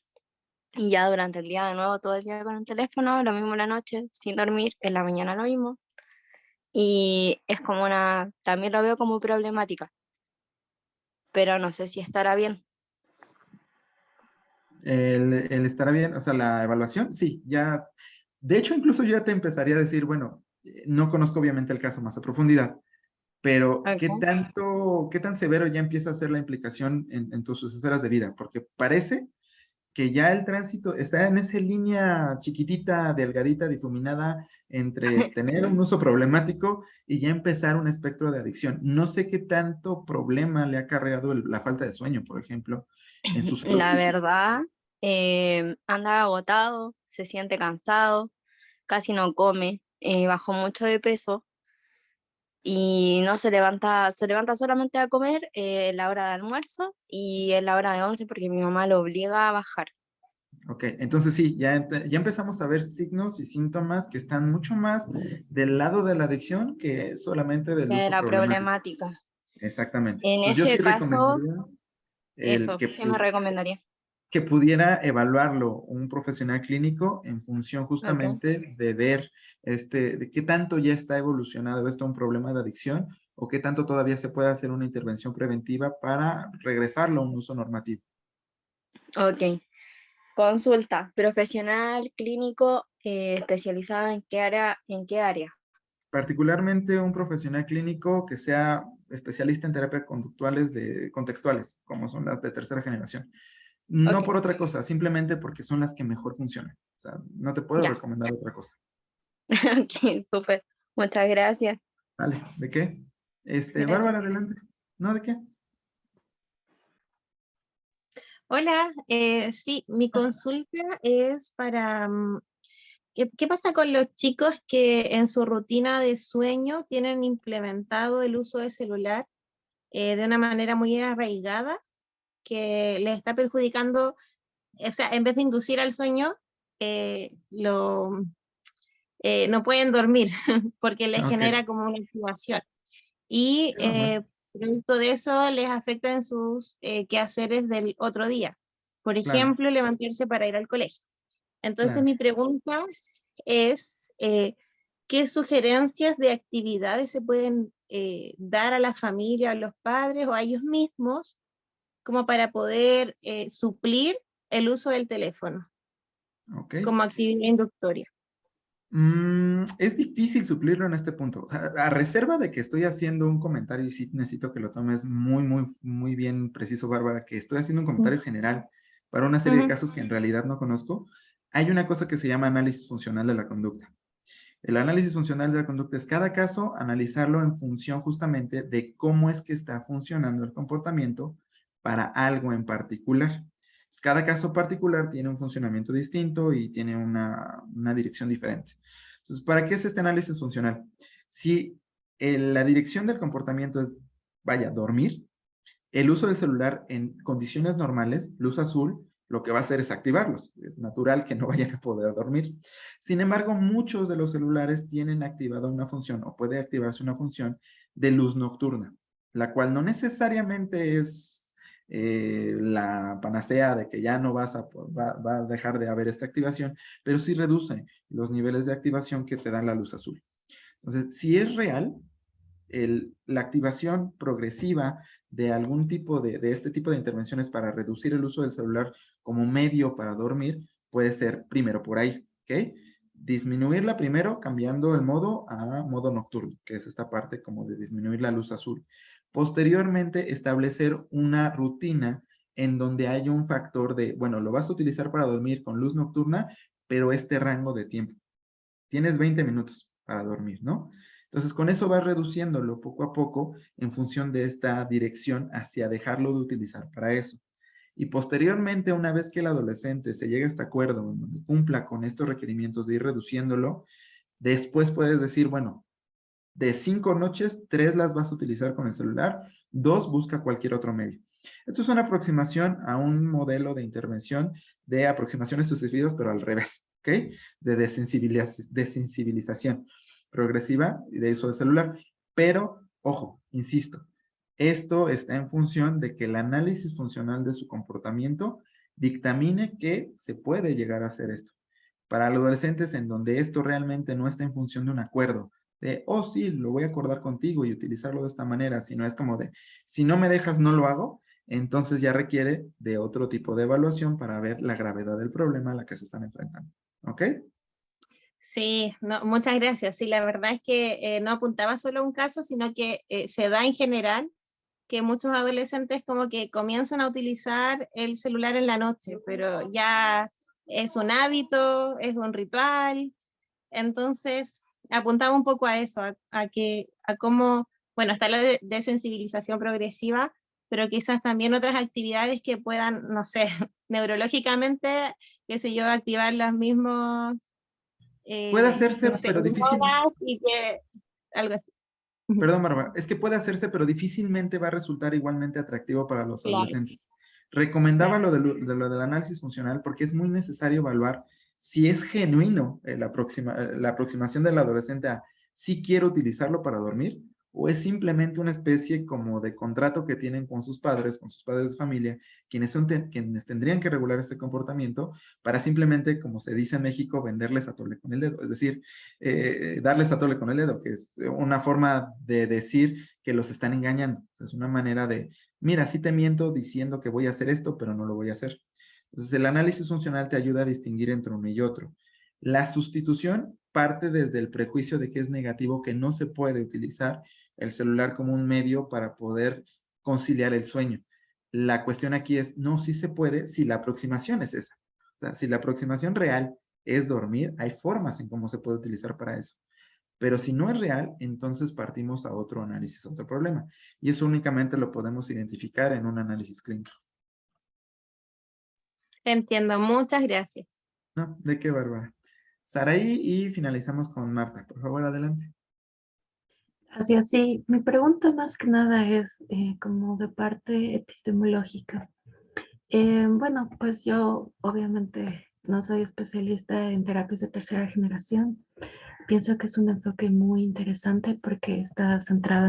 Y ya durante el día de nuevo, todo el día con el teléfono, lo mismo en la noche, sin dormir, en la mañana lo mismo. Y es como también lo veo como problemática, pero no sé si estará bien. El estará bien, o sea, la evaluación, sí, ya. De hecho, incluso yo ya te empezaría a decir, bueno, no conozco obviamente el caso más a profundidad, pero Ok. qué tan severo ya empieza a ser la implicación en tus esferas de vida? Porque parece que ya el tránsito está en esa línea chiquitita, delgadita, difuminada entre tener un uso problemático y ya empezar un espectro de adicción. No sé qué tanto problema le ha acarreado la falta de sueño, por ejemplo, en su salud La física. verdad, anda agotado, se siente cansado, casi no come, bajó mucho de peso y no se levanta solamente a comer en la hora de almuerzo y en la hora de once porque mi mamá lo obliga a bajar. Ok, entonces sí, ya empezamos a ver signos y síntomas que están mucho más del lado de la adicción que solamente del De uso la problemático. problemática. Exactamente. En Entonces yo ese sí caso, recomendaría el eso, ¿qué me recomendaría? que pudiera evaluarlo un profesional clínico en función Ok. justamente de ver de qué tanto ya está evolucionado esto a un problema de adicción o qué tanto todavía se puede hacer una intervención preventiva para regresarlo a un uso normativo. Ok. Consulta, profesional clínico especializado en qué área, Particularmente un profesional clínico que sea especialista en terapia conductuales contextuales, como son las de tercera generación. No Ok, por otra cosa, simplemente porque son las que mejor funcionan. O sea, no te puedo ya. recomendar otra cosa. Ok, súper. Muchas gracias. Vale, ¿de qué? Gracias. Bárbara, adelante. ¿No, de qué? Hola, sí, mi consulta es para, ¿qué pasa con los chicos que en su rutina de sueño tienen implementado el uso de celular de una manera muy arraigada que les está perjudicando, o sea, en vez de inducir al sueño, no pueden dormir porque les Ok, genera como una activación. Y es normal. producto de eso les afecta en sus quehaceres del otro día. Por Claro, ejemplo, levantarse para ir al colegio. Entonces claro. mi pregunta es, ¿qué sugerencias de actividades se pueden dar a la familia, a los padres o a ellos mismos como para poder suplir el uso del teléfono Ok. como actividad inductoria? Es difícil suplirlo en este punto. O sea, a reserva de que estoy haciendo un comentario y sí necesito que lo tomes muy, muy, muy bien preciso, Bárbara, que estoy haciendo un comentario general para una serie de Ujú. casos que en realidad no conozco. Hay una cosa que se llama análisis funcional de la conducta. El análisis funcional de la conducta es cada caso analizarlo en función justamente de cómo es que está funcionando el comportamiento para algo en particular. Cada caso particular tiene un funcionamiento distinto y tiene una dirección diferente. Entonces, ¿para qué es este análisis funcional? Si la dirección del comportamiento es, vaya, dormir, el uso del celular en condiciones normales, luz azul, lo que va a hacer es activarlos. Es natural que no vayan a poder dormir. Sin embargo, muchos de los celulares tienen activada una función o puede activarse una función de luz nocturna, la cual no necesariamente es la panacea de que ya no va a dejar de haber esta activación, pero sí reduce los niveles de activación que te dan la luz azul. Entonces, si es real, la activación progresiva de algún tipo de este tipo de intervenciones para reducir el uso del celular como medio para dormir puede ser primero por ahí, ¿ok? Disminuirla primero cambiando el modo a modo nocturno, que es esta parte como de disminuir la luz azul. Posteriormente, establecer una rutina en donde haya un factor de, bueno, lo vas a utilizar para dormir con luz nocturna, pero este rango de tiempo. Tienes 20 minutos para dormir, ¿no? Entonces, con eso vas reduciéndolo poco a poco en función de esta dirección hacia dejarlo de utilizar para eso. Y posteriormente, una vez que el adolescente se llegue a este acuerdo, en donde cumpla con estos requerimientos de ir reduciéndolo, después puedes decir, bueno, de 5 noches, 3 las vas a utilizar con el celular, 2 busca cualquier otro medio. Esto es una aproximación a un modelo de intervención de aproximaciones sucesivas, pero al revés, ¿ok? De desensibilización progresiva de uso del celular. Pero, ojo, insisto, esto está en función de que el análisis funcional de su comportamiento dictamine que se puede llegar a hacer esto. Para los adolescentes en donde esto realmente no está en función de un acuerdo, de, oh sí, lo voy a acordar contigo y utilizarlo de esta manera, sino es como de, si no me dejas, no lo hago, entonces ya requiere de otro tipo de evaluación para ver la gravedad del problema a la que se están enfrentando. ¿Ok? Sí, no, muchas gracias. Sí, la verdad es que no apuntaba solo a un caso, sino que se da en general que muchos adolescentes como que comienzan a utilizar el celular en la noche, pero ya es un hábito, es un ritual. Entonces, apuntaba un poco a eso, a cómo, bueno, está la desensibilización progresiva, pero quizás también otras actividades que puedan, no sé, neurológicamente, qué sé yo, activar los mismos, Puede hacerse, no sé, pero difícil. hormonas y que algo así. Perdón, Bárbara, es que puede hacerse, pero difícilmente va a resultar igualmente atractivo para los Claro, adolescentes. Recomendaba claro. lo del análisis funcional porque es muy necesario evaluar si es genuino la aproximación del adolescente a si quiero utilizarlo para dormir o es simplemente una especie como de contrato que tienen con sus padres de familia, quienes tendrían que regular este comportamiento para simplemente, como se dice en México, venderles a tole con el dedo. Es decir, darles a tole con el dedo, que es una forma de decir que los están engañando. O sea, es una manera de, mira, sí te miento diciendo que voy a hacer esto, pero no lo voy a hacer. Entonces, el análisis funcional te ayuda a distinguir entre uno y otro. La sustitución parte desde el prejuicio de que es negativo, que no se puede utilizar el celular como un medio para poder conciliar el sueño. La cuestión aquí es, no, sí se puede si la aproximación es esa. O sea, si la aproximación real es dormir, hay formas en cómo se puede utilizar para eso. Pero si no es real, entonces partimos a otro análisis, a otro problema. Y eso únicamente lo podemos identificar en un análisis clínico. Entiendo, muchas gracias. ¿No? ¿De qué, Bárbara? Saraí y finalizamos con Marta. Por favor, adelante. Así así, mi pregunta más que nada es como de parte epistemológica. Bueno, pues yo obviamente no soy especialista en terapias de tercera generación. Pienso que es un enfoque muy interesante porque está centrado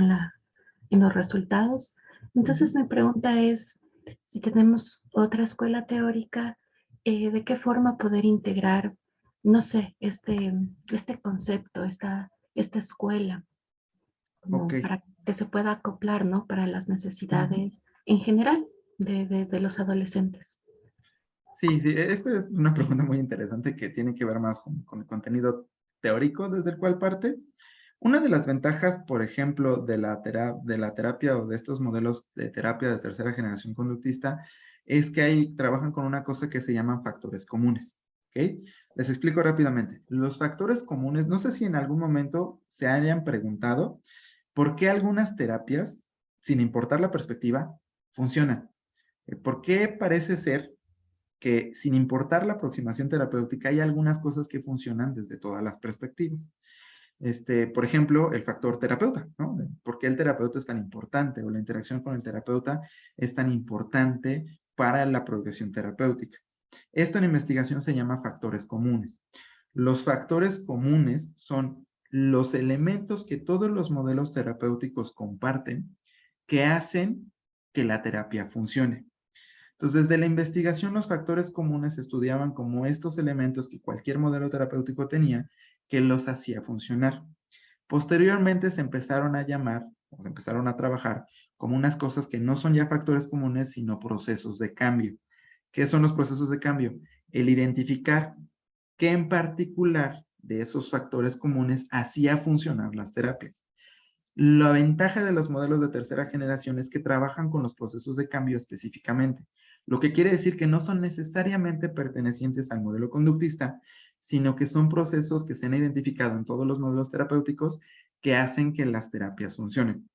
en los resultados. Entonces mi pregunta es, si tenemos otra escuela teórica, ¿de qué forma poder integrar, no sé, este concepto, esta escuela, Ok. como para que se pueda acoplar, ¿no? Para las Ujú. necesidades en general de los adolescentes? Sí, sí, esta es una pregunta muy interesante que tiene que ver más con el contenido teórico desde el cual parte. Una de las ventajas, por ejemplo, de la terapia o de estos modelos de terapia de tercera generación conductista es que ahí trabajan con una cosa que se llaman factores comunes. ¿Ok? Les explico rápidamente. Los factores comunes, no sé si en algún momento se hayan preguntado por qué algunas terapias, sin importar la perspectiva, funcionan. ¿Por qué parece ser que sin importar la aproximación terapéutica hay algunas cosas que funcionan desde todas las perspectivas? Por ejemplo, el factor terapeuta, ¿no? ¿Por qué el terapeuta es tan importante o la interacción con el terapeuta es tan importante para la progresión terapéutica? Esto en investigación se llama factores comunes. Los factores comunes son los elementos que todos los modelos terapéuticos comparten que hacen que la terapia funcione. Entonces, desde la investigación, los factores comunes se estudiaban como estos elementos que cualquier modelo terapéutico tenía que los hacía funcionar. Posteriormente se empezaron a llamar, o se empezaron a trabajar como unas cosas que no son ya factores comunes, sino procesos de cambio. ¿Qué son los procesos de cambio? El identificar qué en particular de esos factores comunes hacía funcionar las terapias. La ventaja de los modelos de tercera generación es que trabajan con los procesos de cambio específicamente, lo que quiere decir que no son necesariamente pertenecientes al modelo conductista, sino que son procesos que se han identificado en todos los modelos terapéuticos que hacen que las terapias funcionen.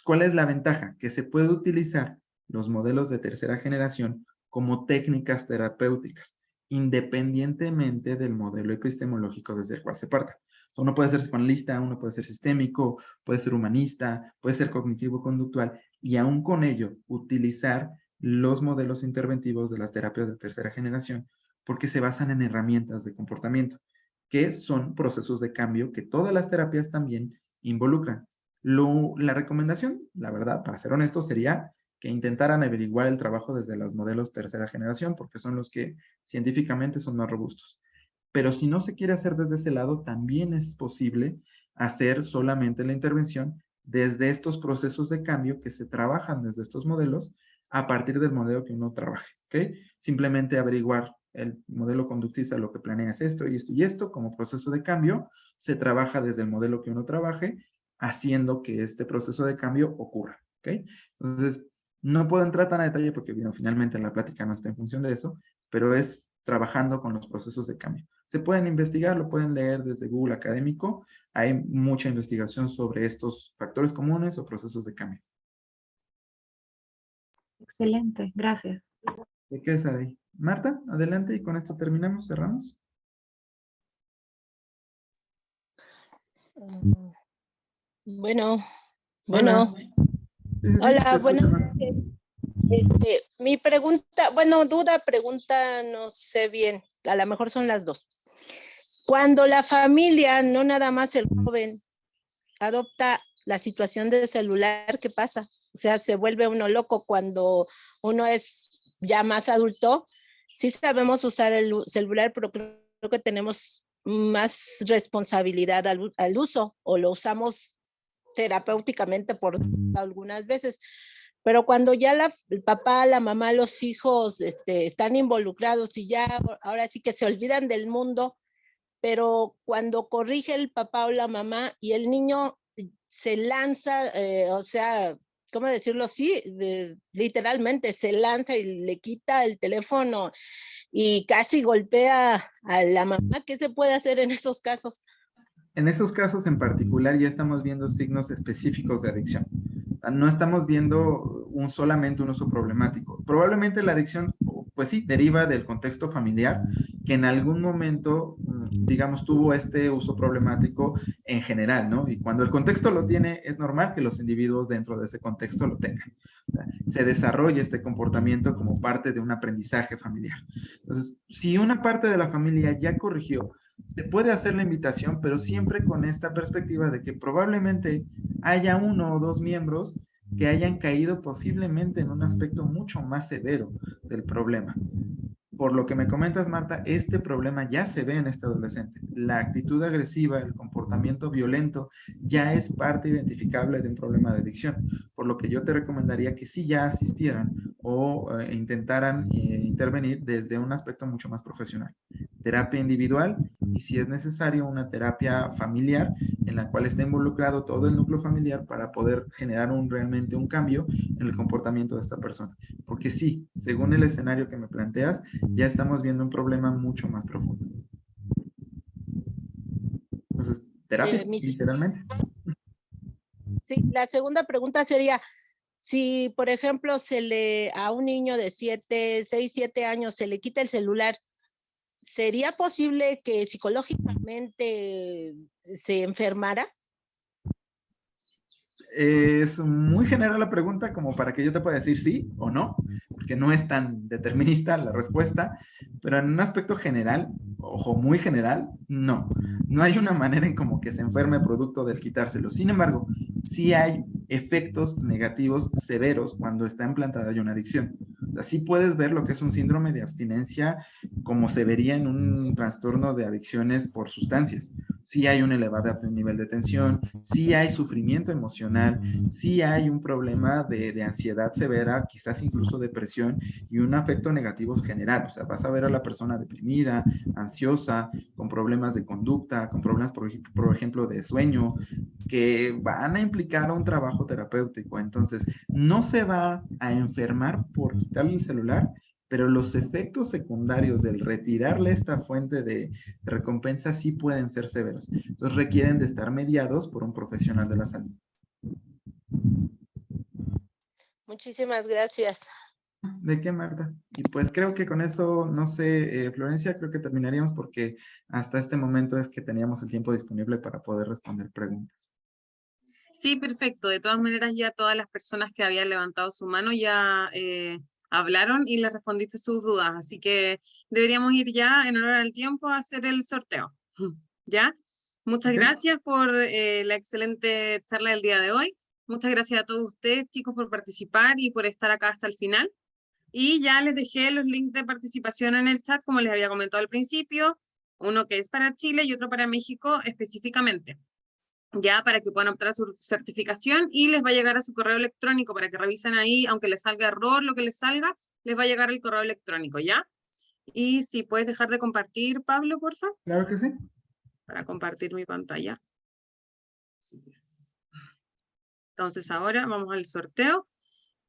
¿Cuál es la ventaja? Que se puede utilizar los modelos de tercera generación como técnicas terapéuticas, independientemente del modelo epistemológico desde el cual se parta. Uno puede ser psicoanalista, uno puede ser sistémico, puede ser humanista, puede ser cognitivo-conductual, y aún con ello utilizar los modelos interventivos de las terapias de tercera generación, porque se basan en herramientas de comportamiento, que son procesos de cambio que todas las terapias también involucran. La recomendación, la verdad, para ser honesto, sería que intentaran averiguar el trabajo desde los modelos tercera generación, porque son los que científicamente son más robustos. Pero si no se quiere hacer desde ese lado, también es posible hacer solamente la intervención desde estos procesos de cambio que se trabajan desde estos modelos a partir del modelo que uno trabaje, ¿ok? Simplemente averiguar el modelo conductista, lo que planea es esto y esto y esto, como proceso de cambio, se trabaja desde el modelo que uno trabaje, haciendo que este proceso de cambio ocurra, ¿ok? Entonces, no puedo entrar tan a detalle porque, bueno, finalmente la plática no está en función de eso, pero es trabajando con los procesos de cambio. Se pueden investigar, lo pueden leer desde Google Académico, hay mucha investigación sobre estos factores comunes o procesos de cambio. Excelente, gracias. ¿De qué es ahí? Marta, adelante y con esto terminamos, cerramos. Bueno, Hola. Sí, hola, te escucho, buenas Marta. noches. Mi pregunta, bueno, duda, pregunta, no sé bien, a lo mejor son las dos. Cuando la familia, no nada más el joven, adopta la situación del celular, ¿qué pasa? O sea, se vuelve uno loco cuando uno es ya más adulto. Sí sabemos usar el celular, pero creo que tenemos más responsabilidad al uso, o lo usamos terapéuticamente por algunas veces. Pero cuando ya el papá, la mamá, los hijos están involucrados y ya ahora sí que se olvidan del mundo, pero cuando corrige el papá o la mamá y el niño se lanza, o sea, ¿cómo decirlo así? Literalmente se lanza y le quita el teléfono y casi golpea a la mamá. ¿Qué se puede hacer en esos casos? En esos casos en particular ya estamos viendo signos específicos de adicción. No estamos viendo solamente un uso problemático. Probablemente la adicción, pues sí, deriva del contexto familiar, que en algún momento, digamos, tuvo este uso problemático en general, ¿no? Y cuando el contexto lo tiene, es normal que los individuos dentro de ese contexto lo tengan. Se desarrolla este comportamiento como parte de un aprendizaje familiar. Entonces, si una parte de la familia ya corrigió, se puede hacer la invitación, pero siempre con esta perspectiva de que probablemente haya uno o dos miembros que hayan caído posiblemente en un aspecto mucho más severo del problema. Por lo que me comentas, Marta, este problema ya se ve en este adolescente. La actitud agresiva, el comportamiento violento, ya es parte identificable de un problema de adicción. Por lo que yo te recomendaría que sí ya asistieran o intentaran intervenir desde un aspecto mucho más profesional. Terapia individual y si es necesario una terapia familiar en la cual esté involucrado todo el núcleo familiar para poder generar realmente un cambio en el comportamiento de esta persona. Porque sí, según el escenario que me planteas, ya estamos viendo un problema mucho más profundo. Entonces, terapia, literalmente. Sí, la segunda pregunta sería, si por ejemplo a un niño de 6, 7 años se le quita el celular, ¿sería posible que psicológicamente se enfermara? Es muy general la pregunta como para que yo te pueda decir sí o no, porque no es tan determinista la respuesta, pero en un aspecto general, ojo, muy general, no. No hay una manera en como que se enferme producto del quitárselo. Sin embargo, sí hay efectos negativos severos cuando está implantada ya una adicción. O sea, sí puedes ver lo que es un síndrome de abstinencia como se vería en un trastorno de adicciones por sustancias. Sí hay un elevado nivel de tensión, sí hay sufrimiento emocional, sí hay un problema de ansiedad severa, quizás incluso depresión y un afecto negativo general. O sea, vas a ver a la persona deprimida, ansiosa, con problemas de conducta, con problemas, por ejemplo, de sueño, que van a implicar un trabajo terapéutico. Entonces, no se va a enfermar por quitarle el celular, pero los efectos secundarios del retirarle esta fuente de recompensa sí pueden ser severos. Entonces requieren de estar mediados por un profesional de la salud. Muchísimas gracias. ¿De qué, Marta? Y pues creo que con eso, no sé, Florencia, creo que terminaríamos porque hasta este momento es que teníamos el tiempo disponible para poder responder preguntas. Sí, perfecto. De todas maneras, ya todas las personas que habían levantado su mano ya hablaron y les respondiste sus dudas. Así que deberíamos ir ya en honor al tiempo a hacer el sorteo. ¿Ya? Muchas gracias por la excelente charla del día de hoy. Muchas gracias a todos ustedes, chicos, por participar y por estar acá hasta el final. Y ya les dejé los links de participación en el chat, como les había comentado al principio. Uno que es para Chile y otro para México específicamente. ya para que puedan obtener su certificación y les va a llegar a su correo electrónico para que revisen ahí, aunque les salga error, lo que les salga, les va a llegar el correo electrónico, ¿ya? Y si puedes dejar de compartir, Pablo, por favor. Claro que sí. Para compartir mi pantalla. Entonces ahora vamos al sorteo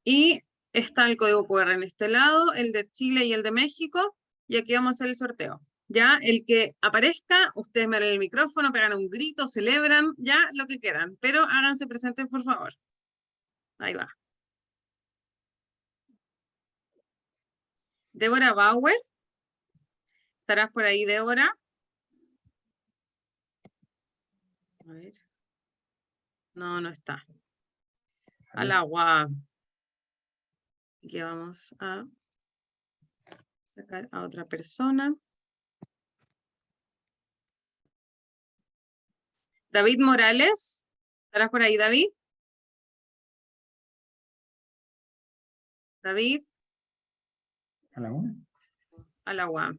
y está el código QR en este lado, el de Chile y el de México, y aquí vamos a hacer el sorteo. Ya, el que aparezca, ustedes me dan el micrófono, pegan un grito, celebran, ya, lo que quieran, pero háganse presentes, por favor. Ahí va. Débora Bauer. ¿Estarás por ahí, Débora? A ver. No, no está. Al agua. Y que vamos a sacar a otra persona. David Morales. ¿Estarás por ahí, David? David. A la una. Al agua.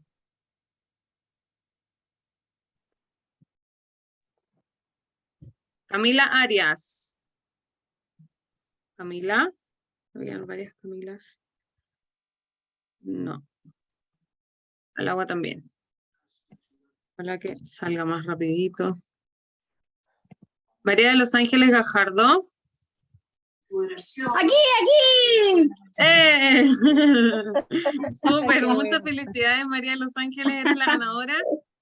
Camila Arias. Camila. Habían varias Camilas. No. Al agua también. Ojalá que salga más rapidito. María de los Ángeles Gajardo. Aquí. ¡Eh! Súper, muchas felicidades, María de los Ángeles. Eres la ganadora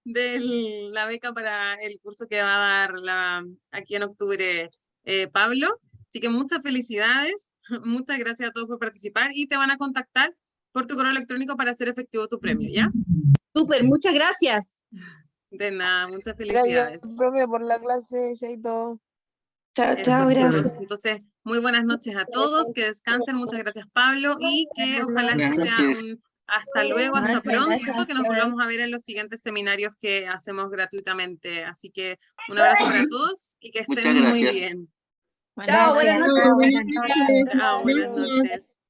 de la beca para el curso que va a dar aquí en octubre Pablo. Así que muchas felicidades. Muchas gracias a todos por participar y te van a contactar por tu correo electrónico para hacer efectivo tu premio, ¿ya? Súper, muchas gracias. De nada, muchas Gracias, felicidades. profe, por la clase, Chaito. Chao, Eso, chao, gracias. chicos. Entonces, muy buenas noches a todos, que descansen, muchas gracias Pablo, y que ojalá Buenas este sea noches. un hasta luego, hasta Muchas pronto, gracias. que nos volvamos a ver en los siguientes seminarios que hacemos gratuitamente. Así que un abrazo para todos y que Muchas estén muy gracias. bien. Chao, buenas Gracias. noches. Buenas noches. Chao, buenas noches.